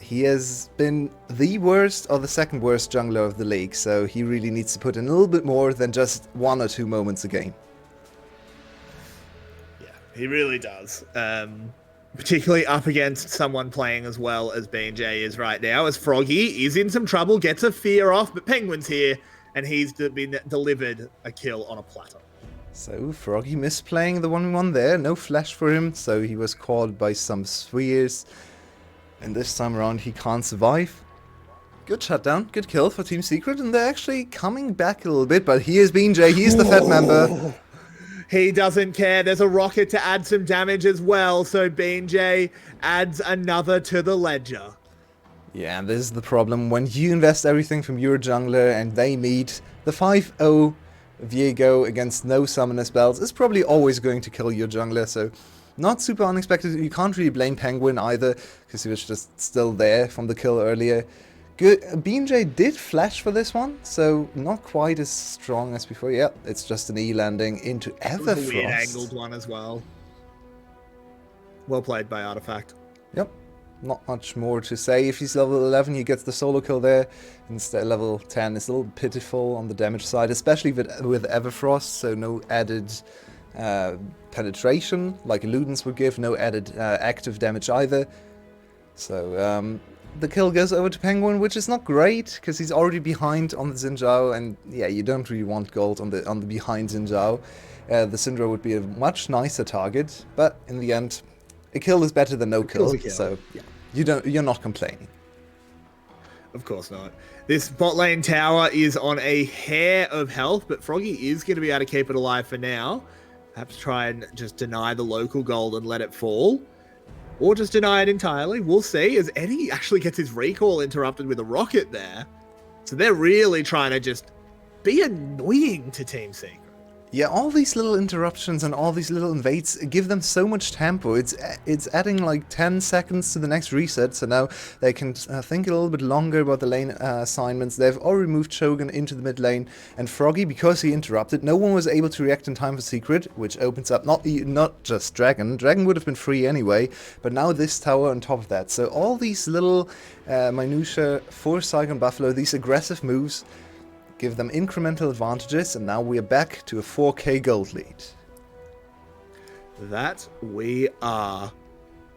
he has been the worst or the second worst jungler of the league. So he really needs to put in a little bit more than just 1 or 2 moments a game. Yeah, he really does. Particularly up against someone playing as well as BJ is right now, as Froggy is in some trouble, gets a fear off, but Penguin's here. And he's been delivered a kill on a platter. So Froggy misplaying the 1v1 there, no flash for him, so he was caught by some spheres. And this time around he can't survive. Good shutdown, good kill for Team Secret, and they're actually coming back a little bit, but here's BJ, he's the fat member. He doesn't care, there's a rocket to add some damage as well, so BJ adds another to the ledger. Yeah, and this is the problem. When you invest everything from your jungler and they meet, the 5-0 Viego against no summoner spells is probably always going to kill your jungler, so not super unexpected. You can't really blame Penguin either, because he was just still there from the kill earlier. Good. BJ did flash for this one, so not quite as strong as before. Yeah, it's just an E landing into Everfrost. It was a weird angled one as well. Well played by Artifact. Yep. Not much more to say. If he's level 11, he gets the solo kill there. Instead, level 10 is a little pitiful on the damage side, especially with Everfrost, so no added penetration, like Ludens would give, no added active damage either. So the kill goes over to Penguin, which is not great, because he's already behind on the Xin Zhao, and yeah, you don't really want gold on the behind Xin Zhao. The Syndra would be a much nicer target, but in the end, a kill is better than no kill, so yeah, you're not complaining. Of course not. This bot lane tower is on a hair of health, but Froggy is going to be able to keep it alive for now. Perhaps try and just deny the local gold and let it fall. Or just deny it entirely. We'll see, as Eddie actually gets his recall interrupted with a rocket there. So they're really trying to just be annoying to Team Secret. Yeah, all these little interruptions and all these little invades give them so much tempo. It's adding like 10 seconds to the next reset, so now they can think a little bit longer about the lane assignments. They've already moved Shogun into the mid lane, and Froggy, because he interrupted, no one was able to react in time for Secret, which opens up not just Dragon. Dragon would have been free anyway, but now this tower on top of that. So all these little minutiae for Saigon Buffalo, these aggressive moves, give them incremental advantages, and now we are back to a 4k gold lead. That we are.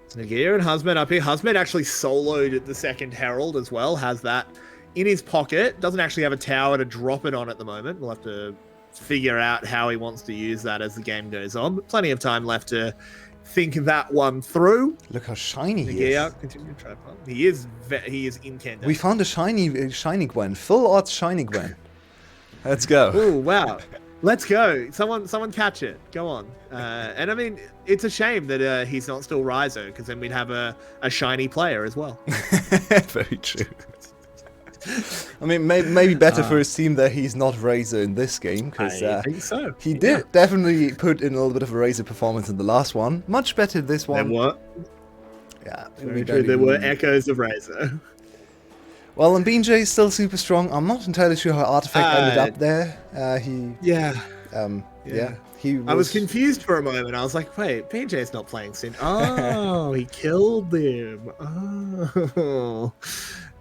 Nagia and Husband up here. Husband actually soloed the second Herald as well, has that in his pocket. Doesn't actually have a tower to drop it on at the moment. We'll have to figure out how he wants to use that as the game goes on. But plenty of time left to think that one through. Look how shiny he Nagia is. continue to try. He is incandescent. We found a shiny Gwen. Full odds shiny Gwen. Let's go. Oh wow. Let's go. Someone catch it. Go on. And I mean, it's a shame that he's not still Ryzo, because then we'd have a shiny player as well. Very true. I mean, maybe better for his team that he's not Razor in this game, because I think so. he did definitely put in a little bit of a Razor performance in the last one. Much better this one. There were. Yeah, Very true. There were echoes of Razor. Well, and BJ is still super strong. I'm not entirely sure how Artifact ended up there. Yeah. I was confused for a moment. I was like, wait, BJ's not playing Sin. Oh, he killed him. Oh.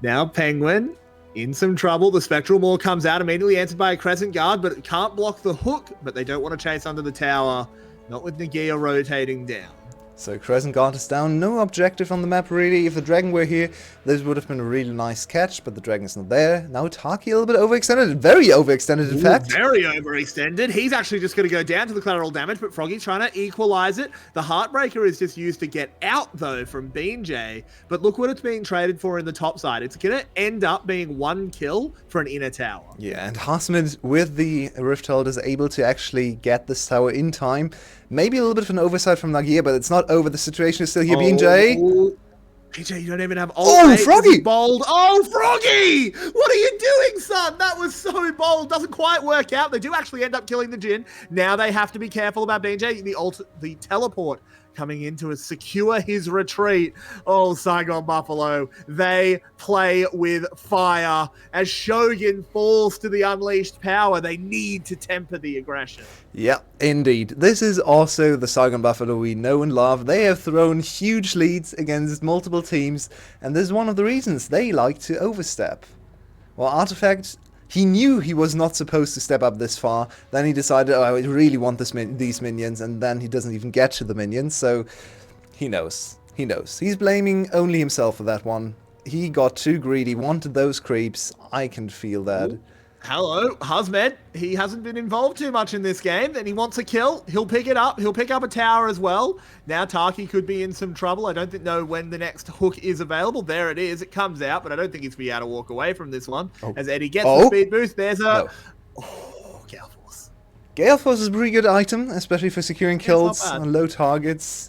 Now Penguin in some trouble. The Spectral Maw comes out, immediately answered by a Crescent Guard, but it can't block the hook. But they don't want to chase under the tower. Not with Nagia rotating down. So Crescent Guard is down, no objective on the map really. If the Dragon were here, this would have been a really nice catch, but the Dragon is not there. Now Taki a little bit overextended, very overextended in fact. Very overextended. He's actually just going to go down to the collateral damage, but Froggy's trying to equalize it. The Heartbreaker is just used to get out though from BJ, but look what it's being traded for in the top side. It's going to end up being 1 kill for an inner tower. Yeah, and Hasmid with the Rift Herald is able to actually get this tower in time. Maybe a little bit of an oversight from Nagia, but it's not over. The situation is still here. BJ. BJ, you don't even have Froggy! Bold. Oh, Froggy! What are you doing, son? That was so bold. Doesn't quite work out. They do actually end up killing the Jhin. Now they have to be careful about BJ. The teleport coming in to secure his retreat. Oh, Saigon Buffalo. They play with fire. As Shogun falls to the unleashed power, they need to temper the aggression. Yeah, indeed. This is also the Saigon Buffalo we know and love. They have thrown huge leads against multiple teams, and this is one of the reasons they like to overstep. Well, Artifact, he knew he was not supposed to step up this far. Then he decided, oh, I really want these minions, and then he doesn't even get to the minions, so he knows. He knows. He's blaming only himself for that one. He got too greedy, wanted those creeps. I can feel that. Ooh. Hello, Husmed. He hasn't been involved too much in this game, and he wants a kill. He'll pick it up. He'll pick up a tower as well. Now Taki could be in some trouble. I don't know when the next hook is available. There it is. It comes out, but I don't think he's going to be able to walk away from this one. Oh. As Eddie gets the speed boost, there's a... No. Oh, Gale Force. Gale Force is a pretty good item, especially for securing kills on low targets.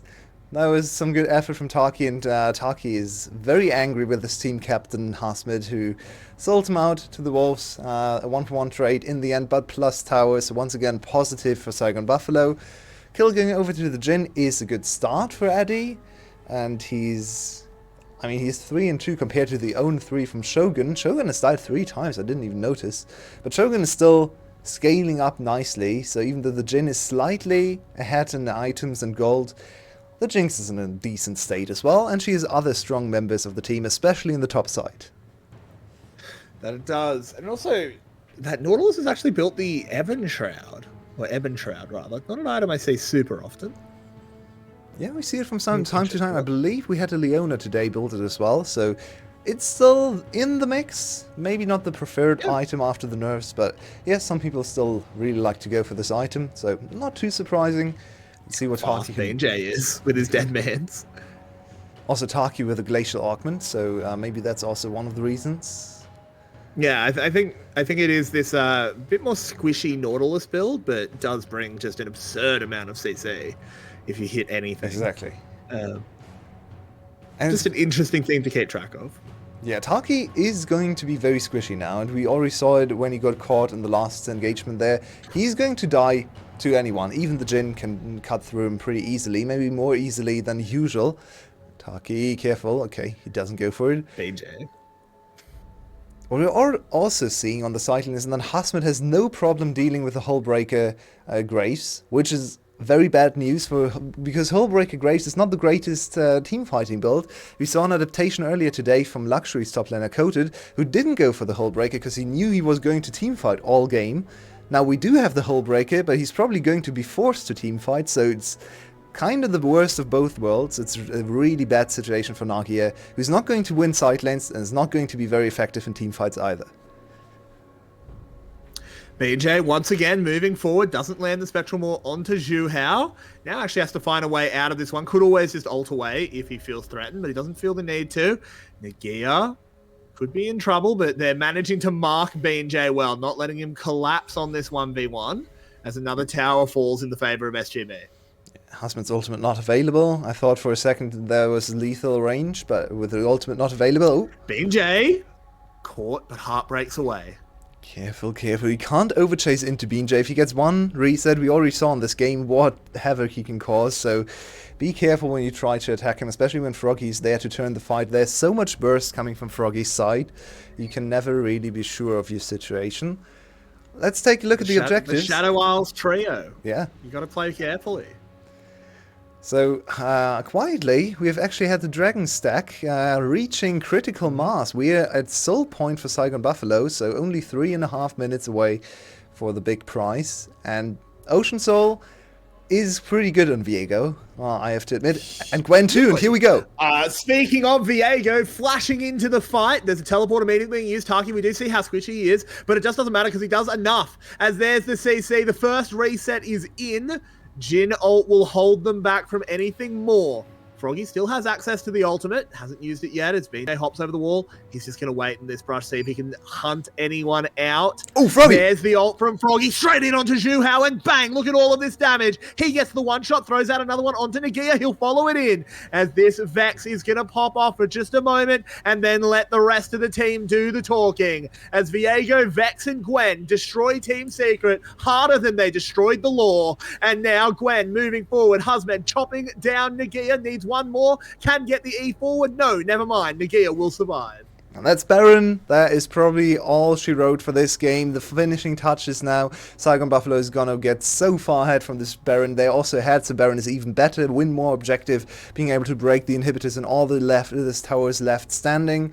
That was some good effort from Taki, and Taki is very angry with his team captain, Hasmid, who sold him out to the Wolves. A 1-for-1 trade in the end, but plus towers. So once again, positive for Saigon Buffalo. Kill going over to the Jhin is a good start for Eddie, and he's 3-2 compared to the own 3 from Shogun. Shogun has died 3 times, I didn't even notice. But Shogun is still scaling up nicely, so even though the Jhin is slightly ahead in the items and gold, the Jinx is in a decent state as well, and she has other strong members of the team, especially in the top side. That it does. And also, that Nautilus has actually built the Ebon Shroud. Or Ebon Shroud, rather. Not an item I see super often. Yeah, we see it from time to time. I believe we had a Leona today build it as well, so it's still in the mix. Maybe not the preferred item after the nerfs, but yes, some people still really like to go for this item, so not too surprising. Let's see what Taki is with his dead mans. Also Taki with a glacial augment, so maybe that's also one of the reasons. Yeah, I think it is this bit more squishy Nautilus build, but does bring just an absurd amount of CC if you hit anything. Exactly. And just an interesting thing to keep track of. Yeah, Taki is going to be very squishy now, and we already saw it when he got caught in the last engagement there. He's going to die to anyone. Even the Jin can cut through him pretty easily, maybe more easily than usual. Taki, careful. Okay, he doesn't go for it. BJ. What we're also seeing on the sideline is that Hasmet has no problem dealing with the Hullbreaker Graves, which is very bad news because Hullbreaker Graves is not the greatest team fighting build. We saw an adaptation earlier today from Luxury's top laner Coated, who didn't go for the Hullbreaker because he knew he was going to team fight all game. Now we do have the Hullbreaker, but he's probably going to be forced to team fight, so it's kind of the worst of both worlds. It's a really bad situation for Nagia, who's not going to win side lanes and is not going to be very effective in team fights either. BJ, once again, moving forward, doesn't land the Spectral Maw onto Zhu Hao. Now actually has to find a way out of this one. Could always just ult away if he feels threatened, but he doesn't feel the need to. Nagia could be in trouble, but they're managing to mark BJ well, not letting him collapse on this 1v1 as another tower falls in the favor of SGB. Hasmet's ultimate not available. I thought for a second there was lethal range, but with the ultimate not available... BJ caught, but heart breaks away. Careful, careful. You can't overchase into BJ. If he gets one reset, we already saw in this game what havoc he can cause, so be careful when you try to attack him, especially when Froggy's there to turn the fight. There's so much burst coming from Froggy's side, you can never really be sure of your situation. Let's take a look at the objectives. The Shadow Isles trio. Yeah. You got to play carefully. So, quietly, we have actually had the Dragon stack reaching critical mass. We are at soul point for Saigon Buffalo, so only 3.5 minutes away for the big prize. And Ocean Soul is pretty good on Viego, I have to admit. And Gwen too, and here we go. Speaking of Viego, flashing into the fight. There's a teleport immediately being used. Taki, we do see how squishy he is, but it just doesn't matter because he does enough. As there's the CC, the first reset is in. Jin ult will hold them back from anything more. Froggy still has access to the ultimate. Hasn't used it yet. It's been hops over the wall. He's just going to wait in this brush, see if he can hunt anyone out. Oh, Froggy! There's the ult from Froggy. Straight in onto Zhu Hao, and bang! Look at all of this damage. He gets the one shot, throws out another one onto Nagia. He'll follow it in as this Vex is going to pop off for just a moment and then let the rest of the team do the talking. As Viego, Vex, and Gwen destroy Team Secret harder than they destroyed the Law. And now Gwen moving forward. Husband chopping down Nagia. Needs one more, can get the E forward. No, never mind. Nagia will survive. And that's Baron. That is probably all she wrote for this game. The finishing touches now. Saigon Buffalo is gonna get so far ahead from this Baron. They also had, so Baron is even better, win more objective, being able to break the inhibitors and all this towers left standing.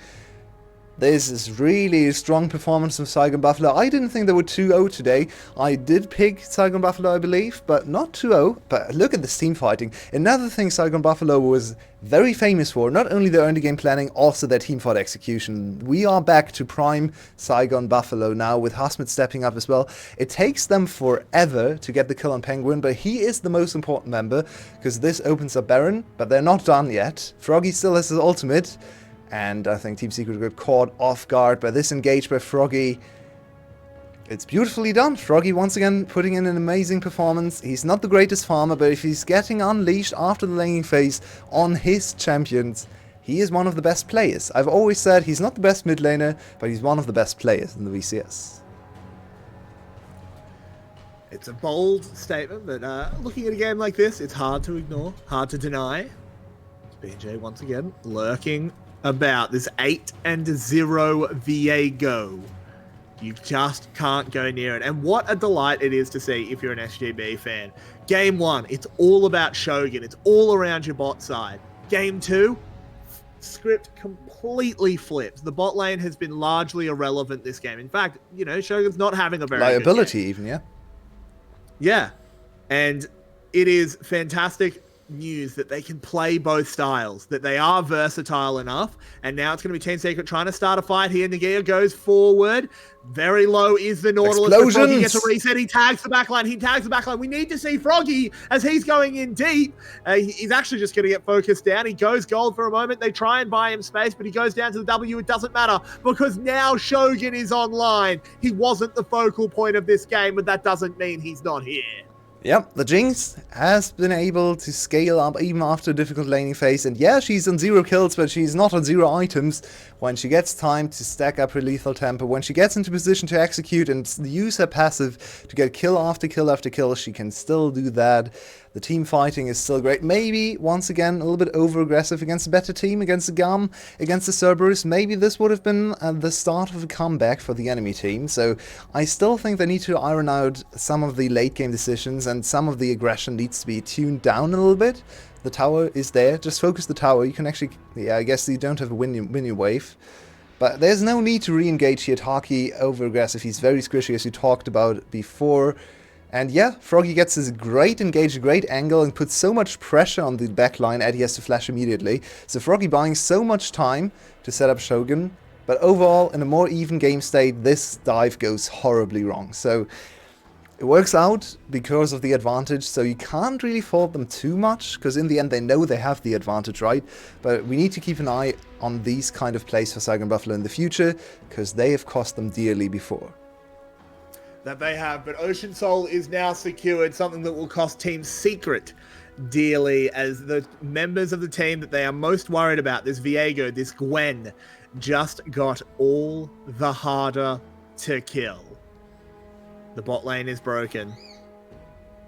This is really a strong performance from Saigon Buffalo. I didn't think they were 2-0 today. I did pick Saigon Buffalo, I believe, but not 2-0. But look at this team fighting. Another thing Saigon Buffalo was very famous for, not only their early game planning, also their team fight execution. We are back to prime Saigon Buffalo now, with Hasmet stepping up as well. It takes them forever to get the kill on Penguin, but he is the most important member, because this opens up Baron, but they're not done yet. Froggy still has his ultimate. And I think Team Secret got caught off guard by this engage by Froggy. It's beautifully done. Froggy once again putting in an amazing performance. He's not the greatest farmer, but if he's getting unleashed after the laning phase on his champions, he is one of the best players. I've always said he's not the best mid laner, but he's one of the best players in the VCS. It's a bold statement, but looking at a game like this, it's hard to ignore, hard to deny. BJ once again lurking about this 8-0 Viego. You just can't go near it. And what a delight it is to see if you're an SGB fan. Game 1, it's all about Shogun. It's all around your bot side. Game 2, script completely flips. The bot lane has been largely irrelevant this game. In fact, you know, Shogun's not having a very liability good game. Even, yeah. Yeah. And it is fantastic news that they can play both styles, that they are versatile enough, and now it's going to be Team Secret trying to start a fight here. Nagia goes forward. Very low is the Nautilus. Froggy gets a reset. He tags the backline. We need to see Froggy as he's going in deep. He's actually just going to get focused down. He goes gold for a moment. They try and buy him space, but he goes down to the W. It doesn't matter because now Shogun is online. He wasn't the focal point of this game, but that doesn't mean he's not here. Yep, the Jinx has been able to scale up even after a difficult laning phase, and yeah, she's on 0 kills, but she's not on 0 items. When she gets time to stack up her lethal tempo, when she gets into position to execute and use her passive to get kill after kill after kill, she can still do that. The team fighting is still great. Maybe, once again, a little bit over-aggressive against a better team, against the GAM, against the Cerberus. Maybe this would have been the start of a comeback for the enemy team. So I still think they need to iron out some of the late-game decisions, and some of the aggression needs to be tuned down a little bit. The tower is there. Just focus the tower. You can actually... Yeah, I guess you don't have a winning wave. But there's no need to re-engage here. Taki over-aggressive. He's very squishy, as you talked about before. And yeah, Froggy gets this great engage, a great angle, and puts so much pressure on the backline. Eddie has to flash immediately. So Froggy buying so much time to set up Shogun. But overall, in a more even game state, this dive goes horribly wrong. So it works out because of the advantage, so you can't really fault them too much, because in the end they know they have the advantage, right? But we need to keep an eye on these kind of plays for Saigon Buffalo in the future, because they have cost them dearly before. That they have, but Ocean Soul is now secured, something that will cost Team Secret dearly, as the members of the team that they are most worried about, this Viego, this Gwen, just got all the harder to kill. The bot lane is broken.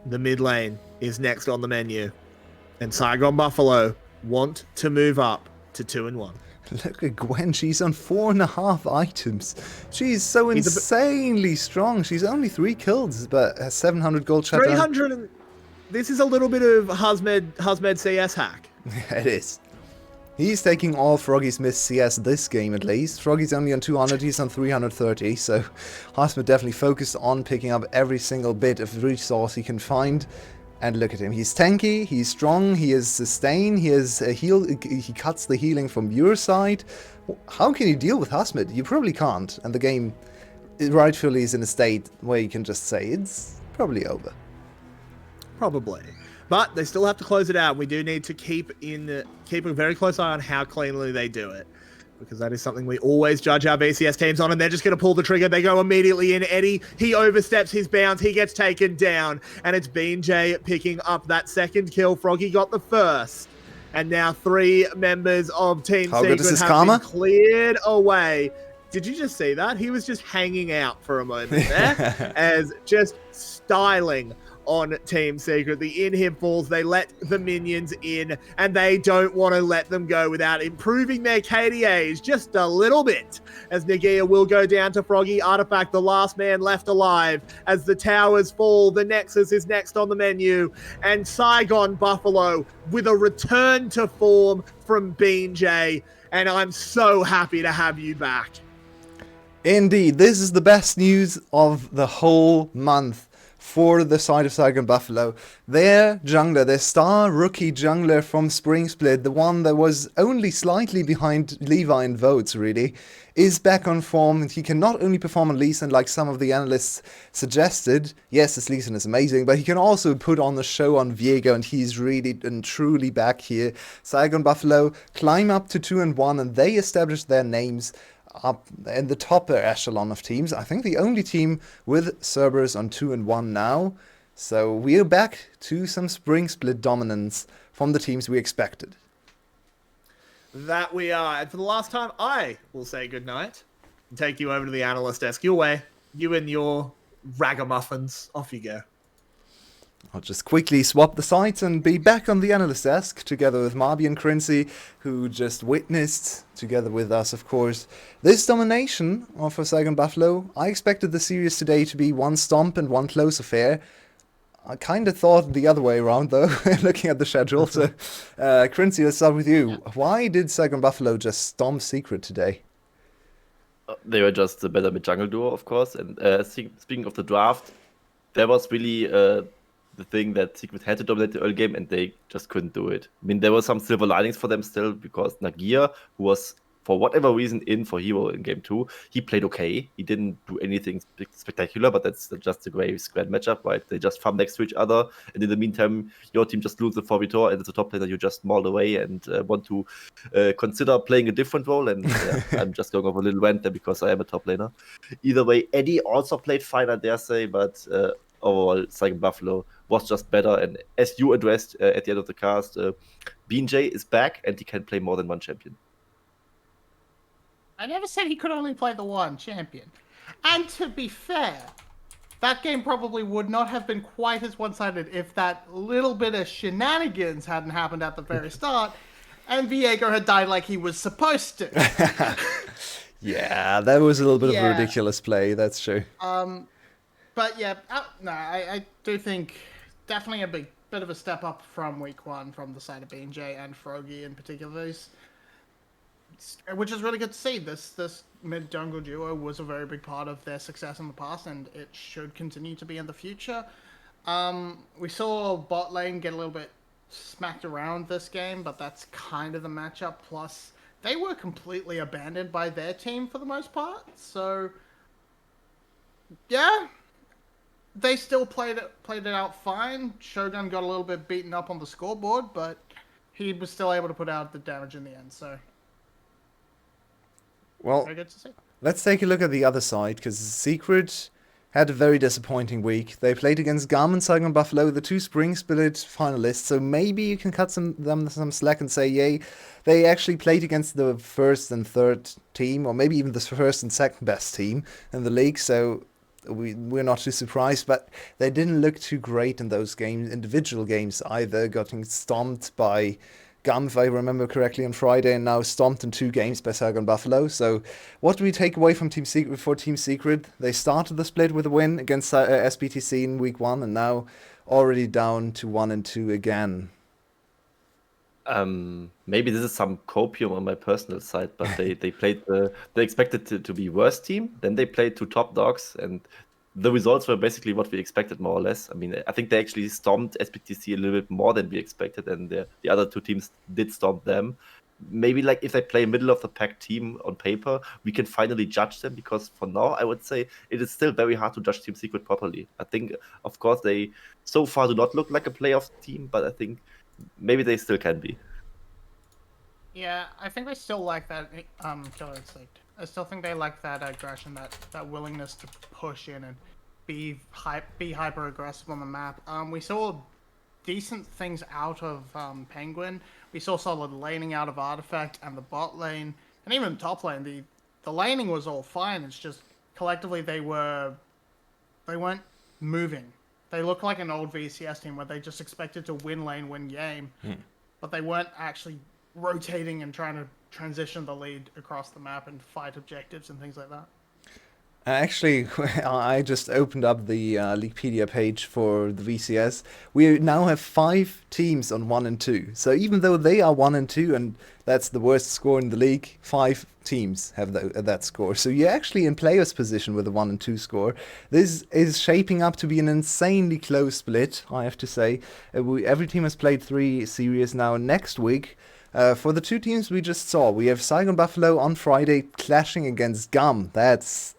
The mid lane is next on the menu. And Saigon Buffalo want to move up to 2-1. Look at Gwen, she's on 4.5 items. She's so insanely strong. She's only 3 kills, but has 700 gold shutdown. 300 and... This is a little bit of Husmed CS hack. It is. He's taking all Froggy's missed CS this game at least. Froggy's only on 200, he's on 330, so Husmed definitely focused on picking up every single bit of resource he can find. And look at him, he's tanky, he's strong, he has sustain, he has a heal, he cuts the healing from your side. How can you deal with Husmed? You probably can't, and the game rightfully is in a state where you can just say it's probably over. Probably. But they still have to close it out. We do need to keep a very close eye on how cleanly they do it, because that is something we always judge our VCS teams on, and they're just going to pull the trigger. They go immediately in. Eddie, he oversteps his bounds. He gets taken down, and it's BJ picking up that second kill. Froggy got the first, and now 3 members of Team Secret have been cleared away. Did you just see that? He was just hanging out for a moment there, as just styling on Team Secret. The inhib falls, they let the minions in, and they don't want to let them go without improving their KDAs just a little bit, as Nagia will go down to Froggy. Artifact, the last man left alive. As the towers fall, the Nexus is next on the menu, and Saigon Buffalo with a return to form from BJ, and I'm so happy to have you back. Indeed, this is the best news of the whole month for the side of Saigon Buffalo. Their jungler, their star rookie jungler from Spring Split, the one that was only slightly behind Levi in votes, really, is back on form. And he can not only perform on Lee Sin like some of the analysts suggested. Yes, this Lee Sin is amazing, but he can also put on the show on Viego, and he's really and truly back here. Saigon Buffalo climb up to 2-1, and they establish their names up in the top echelon of teams. I think the only team with Cerberus on 2-1 now. So we're back to some Spring Split dominance from the teams we expected. That we are. And for the last time, I will say goodnight and take you over to the analyst desk. Your way. You and your ragamuffins. Off you go. I'll just quickly swap the sides and be back on the analyst desk together with Marby and Crincy, who just witnessed, together with us of course, this domination of Saigon Buffalo. I expected the series today to be one stomp and one close affair. I kind of thought the other way around though, looking at the schedule. So, Crincy, let's start with you. Why did Saigon Buffalo just stomp Secret today? They were just the better mid-jungle duo, of course. And speaking of the draft, there was really the thing that Secret had to dominate the early game, and they just couldn't do it. I mean, there were some silver linings for them still, because Nagia, who was, for whatever reason, in for hero in game 2, he played okay. He didn't do anything spectacular, but that's just a great squad matchup, right? They just farm next to each other, and in the meantime, your team just loses the 4v4, and as a top laner, you just maul away and want to consider playing a different role, and I'm just going over a little rant there because I am a top laner. Either way, Eddie also played fine, I dare say, but overall, Saigon Buffalo was just better. And as you addressed at the end of the cast, BJ is back and he can play more than one champion. I never said he could only play the one champion. And to be fair, that game probably would not have been quite as one-sided if that little bit of shenanigans hadn't happened at the very start, and Viego had died like he was supposed to. Yeah, that was a little bit of a ridiculous play, that's true. But yeah, I do think definitely a bit of a step up from week one from the side of BJ and Froggy in particular. Which is really good to see. This mid jungle duo was a very big part of their success in the past, and it should continue to be in the future. We saw bot lane get a little bit smacked around this game, but that's kind of the matchup. Plus, they were completely abandoned by their team for the most part. So, yeah, they still played it out fine. Shogun got a little bit beaten up on the scoreboard, but he was still able to put out the damage in the end. So. Well, very good to see. Let's take a look at the other side, because Secret had a very disappointing week. They played against Garm and Saigon Buffalo, the two Spring Split finalists, so maybe you can cut them some slack and say, yay, they actually played against the first and third team, or maybe even the first and second best team in the league, so we're not too surprised, but they didn't look too great in those games, individual games either, getting stomped by Gum, if I remember correctly, on Friday, and now stomped in 2 games by Saigon Buffalo. So, what do we take away from Team Secret for Team Secret? They started the split with a win against SBTC in week 1, and now already down to 1-2 again. Maybe this is some copium on my personal side, but they played they expected to be worse team. Then they played 2 top dogs, and the results were basically what we expected, more or less. I mean, I think they actually stomped SBTC a little bit more than we expected, and the other 2 teams did stomp them. Maybe like if they play middle of the pack team on paper, we can finally judge them, because for now, I would say it is still very hard to judge Team Secret properly. I think, of course, they so far do not look like a playoff team, but I think maybe they still can be. Yeah, I think they still lack that killer instinct. I still think they lack that aggression, that willingness to push in and be hyper aggressive on the map. We saw decent things out of Penguin. We saw solid laning out of Artifact and the bot lane, and even top lane. The laning was all fine. It's just collectively they weren't moving. They looked like an old VCS team where they just expected to win lane, win game, but they weren't actually rotating and trying to transition the lead across the map and fight objectives and things like that. Actually, I just opened up the Leaguepedia page for the VCS. We now have 5 teams on 1 and 2. So even though they are 1 and 2, and that's the worst score in the league, 5 teams have that score. So you're actually in players' position with a 1 and 2 score. This is shaping up to be an insanely close split, I have to say. Every team has played 3 series now. Next week, for the 2 teams we just saw, we have Saigon Buffalo on Friday clashing against Gum. That's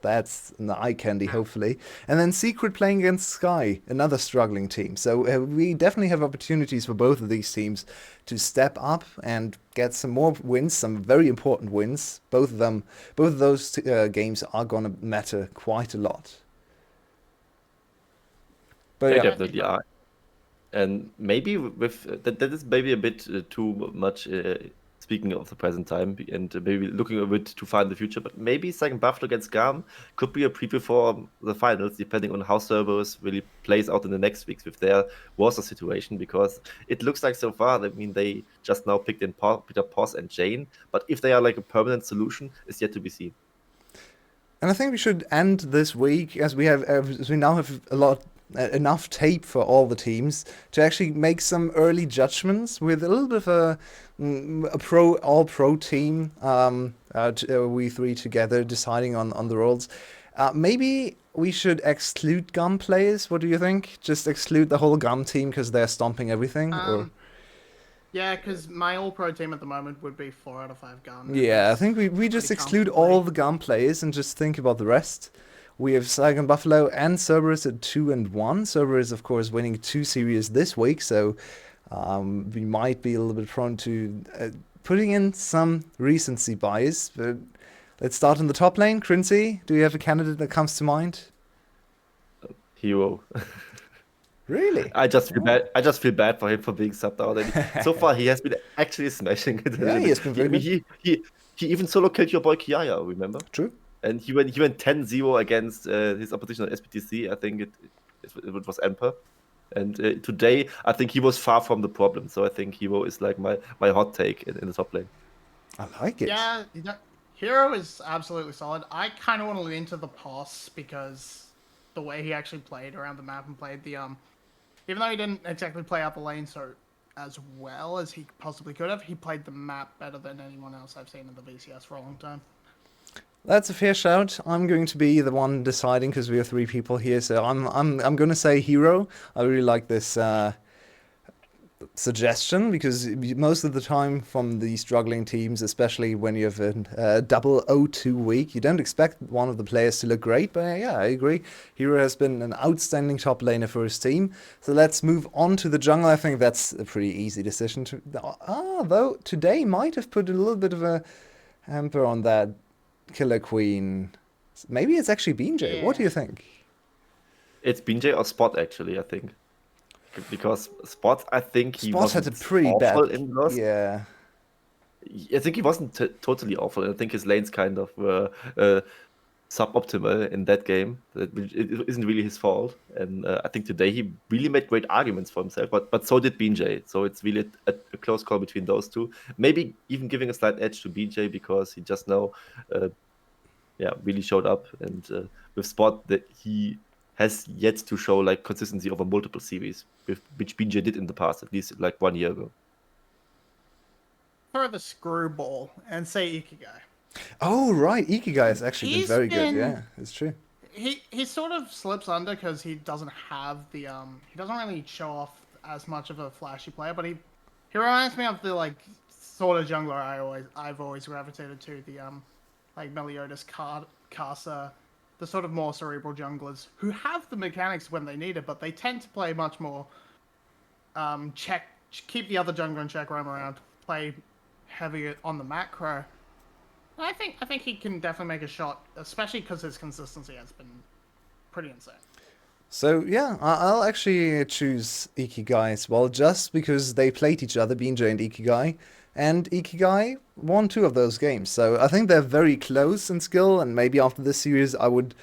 an eye candy, hopefully. And then Secret playing against Sky, another struggling team. So we definitely have opportunities for both of these teams to step up and get some more wins, some very important wins. Both of those games are going to matter quite a lot. But They yeah. definitely are. And maybe with that is maybe a bit too much speaking of the present time, and maybe looking a bit too far in the future. But maybe Saigon Buffalo against Garm could be a preview for the finals, depending on how Cerberus really plays out in the next weeks with their Warsaw situation. Because it looks like so far, I mean, they just now picked in Peter Poss and Jane, but if they are like a permanent solution, is yet to be seen. And I think we should end this week, as we now have enough tape for all the teams to actually make some early judgments with a little bit of a all-pro team. We 3 together deciding on the roles. Maybe we should exclude Gum players. What do you think? Just exclude the whole Gum team because they're stomping everything, or? Yeah, because my all-pro team at the moment would be 4 out of 5 Gum. Yeah, I think we just exclude all the Gum players and just think about the rest. We have Saigon Buffalo and Cerberus at 2 and 1. Cerberus, of course, winning 2 series this week, so we might be a little bit prone to putting in some recency bias. But let's start in the top lane. Crincy, do you have a candidate that comes to mind? Hero. Really? I just feel bad. I just feel bad for him for being subbed out. And so far, he has been actually smashing it. Yeah, he has been very I mean, good. he even solo killed your boy Kiaya, remember? True. And he went 10-0 against his opposition on SPTC. I think it was Emper. And today, I think he was far from the problem. So I think Hero is like my hot take in the top lane. I like it. Yeah, Hero is absolutely solid. I kind of want to lean to the pass because the way he actually played around the map and played the even though he didn't exactly play up the lane so as well as he possibly could have, he played the map better than anyone else I've seen in the VCS for a long time. That's a fair shout. I'm going to be the one deciding because we have 3 people here. So I'm going to say Hero. I really like this suggestion because most of the time from the struggling teams, especially when you have a double O2 week, you don't expect one of the players to look great. But yeah, I agree. Hero has been an outstanding top laner for his team. So let's move on to the jungle. I think that's a pretty easy decision. Though today might have put a little bit of a hamper on that Killer Queen. Maybe it's actually BJ. Yeah. What do you think? It's BJ or Spot, actually, I think. Because Spot, I think he Spot had wasn't a pretty awful bad. in Lost. Yeah. I think he wasn't totally awful. I think his lanes kind of were suboptimal in that game. It isn't really his fault. And I think today he really made great arguments for himself, but so did BJ. So it's really a close call between those two. Maybe even giving a slight edge to BJ because he just now, really showed up. And with Spot, that he has yet to show like consistency over multiple series, which BJ did in the past, at least like 1 year ago. Throw the screwball and say Ikigai. Oh, right. Ikigai has actually been He's very good. been- Yeah, it's true. He sort of slips under because he doesn't have the he doesn't really show off as much of a flashy player, but he reminds me of the like sort of jungler I've always gravitated to, the like Meliodas, Casa, the sort of more cerebral junglers who have the mechanics when they need it, but they tend to play much more keep the other jungler in check, roam around, play heavy on the macro. I think he can definitely make a shot, especially because his consistency has been pretty insane. So yeah, I'll actually choose Ikigai as well, just because they played each other, BJ and Ikigai won 2 of those games. So I think they're very close in skill, and maybe after this series I would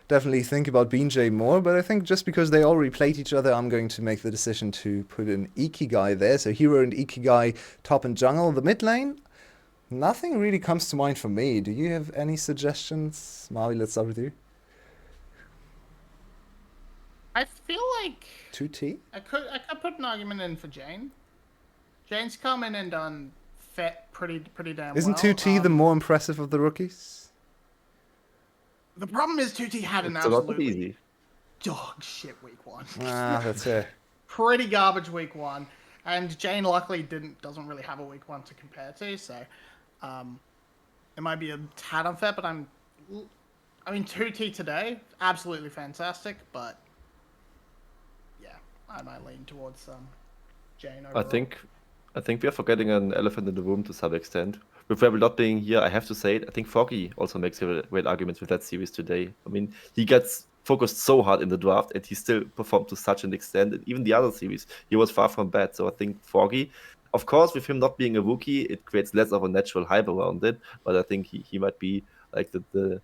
definitely think about BJ more, but I think just because they already played each other, I'm going to make the decision to put in Ikigai there. So Hero and Ikigai top and jungle. The mid lane, nothing really comes to mind for me. Do you have any suggestions? Maui, let's start with you. I feel like 2T? I could put an argument in for Jane. Jane's come in and done pretty damn Isn't well. 2T the more impressive of the rookies? The problem is 2T had an It's a lot absolutely easy. dog shit week 1. That's it. Pretty garbage week 1, and Jane luckily doesn't really have a week 1 to compare to, so it might be a tad unfair. But I mean 2T today, absolutely fantastic, but yeah, I might lean towards Jane overall. I think we are forgetting an elephant in the room to some extent. With Rebel not being here, I have to say it. I think Foggy also makes a great argument with that series today. I mean, he gets focused so hard in the draft, and he still performed to such an extent. And even the other series, he was far from bad. So I think Foggy, of course, with him not being a rookie, it creates less of a natural hype around it. But I think he might be like the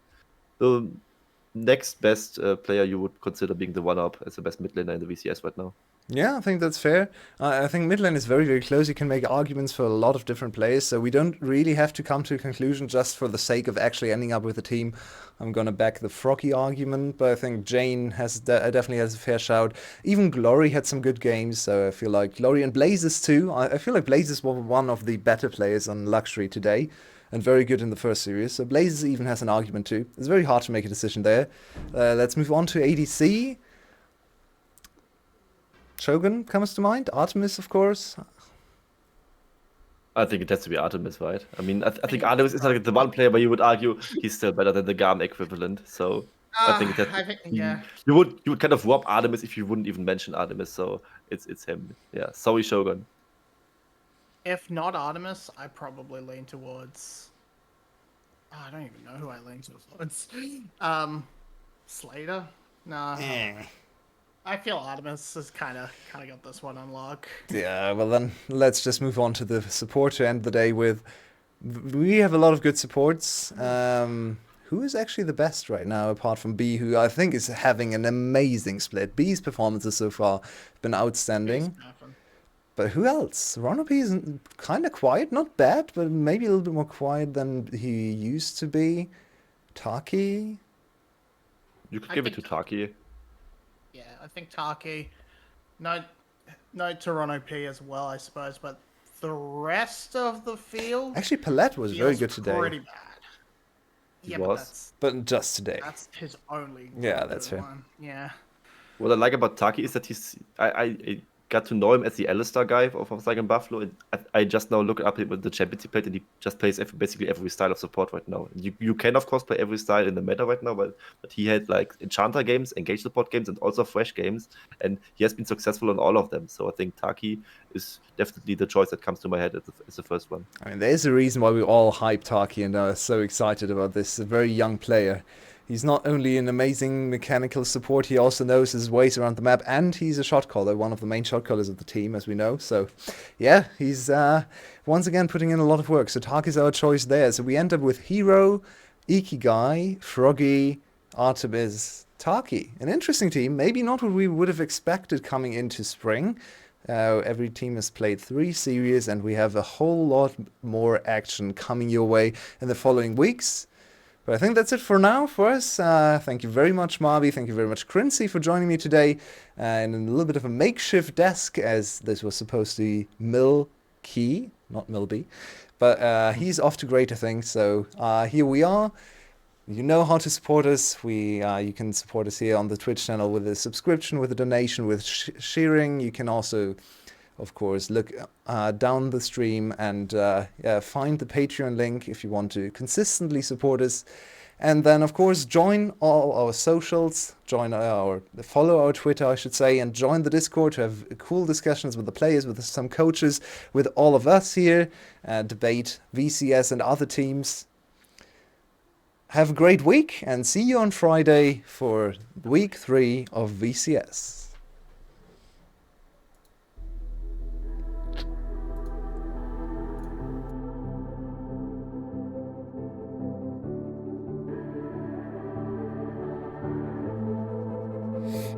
next best player you would consider being the one-up as the best mid laner in the VCS right now. Yeah, I think that's fair. I think mid lane is very, very close. You can make arguments for a lot of different players, so we don't really have to come to a conclusion just for the sake of actually ending up with a team. I'm gonna back the Froggy argument, but I think Jane definitely has a fair shout. Even Glory had some good games, so I feel like Glory and Blazes too. I feel like Blazes was one of the better players on Luxury today, and very good in the first series. So Blazes even has an argument too. It's very hard to make a decision there. Let's move on to ADC. Shogun comes to mind. Artemis, of course. I think it has to be Artemis, right? I mean, I think Artemis is like the one player where you would argue he's still better than the Garm equivalent. So I think that yeah. you would kind of rob Artemis if you wouldn't even mention Artemis. So it's him. Yeah. Sorry, Shogun. If not Artemis, I probably lean towards. Oh, I don't even know who I lean towards. Slater? Nah. I feel Artemis has kind of got this one on lock. Yeah, well then, let's just move on to the support to end the day with. We have a lot of good supports. Who is actually the best right now, apart from B, who I think is having an amazing split. B's performances so far have been outstanding. But who else? Ronald P is kind of quiet, not bad, but maybe a little bit more quiet than he used to be. Taki? You could I give it to think- Taki. Yeah, I think Taki. No Toronto P as well, I suppose, but the rest of the field Actually, Palette was very feels good today. pretty bad. He Yeah, was. But just today. that's his only. Yeah, good that's fair. one. Yeah. What I like about Taki is that I got to know him as the Alistar guy of Saigon Buffalo. And I just now look up with the champions he played, and he just plays basically every style of support right now. You can of course play every style in the meta right now, but he had like Enchanter games, Engage support games, and also Fresh games, and he has been successful on all of them. So I think Taki is definitely the choice that comes to my head as the first one. I mean, there's a reason why we all hype Taki and are so excited about this. A very young player. He's not only an amazing mechanical support, he also knows his ways around the map, and he's a shot caller, one of the main shot callers of the team, as we know. So, yeah, he's once again putting in a lot of work. So Taki's our choice there. So we end up with Hero, Ikigai, Froggy, Artemis, Taki. An interesting team. Maybe not what we would have expected coming into spring. Every team has played 3 series, and we have a whole lot more action coming your way in the following weeks. But I think that's it for now for us. Thank you very much, Marby. Thank you very much, Crincy, for joining me today. And in a little bit of a makeshift desk, as this was supposed to be Mill Key, not Milby. But he's off to greater things. So here we are. You know how to support us. You can support us here on the Twitch channel with a subscription, with a donation, with sharing. You can also, of course, look down the stream and find the Patreon link if you want to consistently support us. And then, of course, join all our socials, follow our Twitter, I should say, and join the Discord to have cool discussions with the players, with some coaches, with all of us here, debate VCS and other teams. Have a great week, and see you on Friday for week 3 of VCS.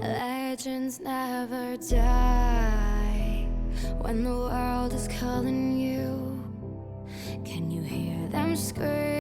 Legends never die when the world is calling you. Can you hear them scream?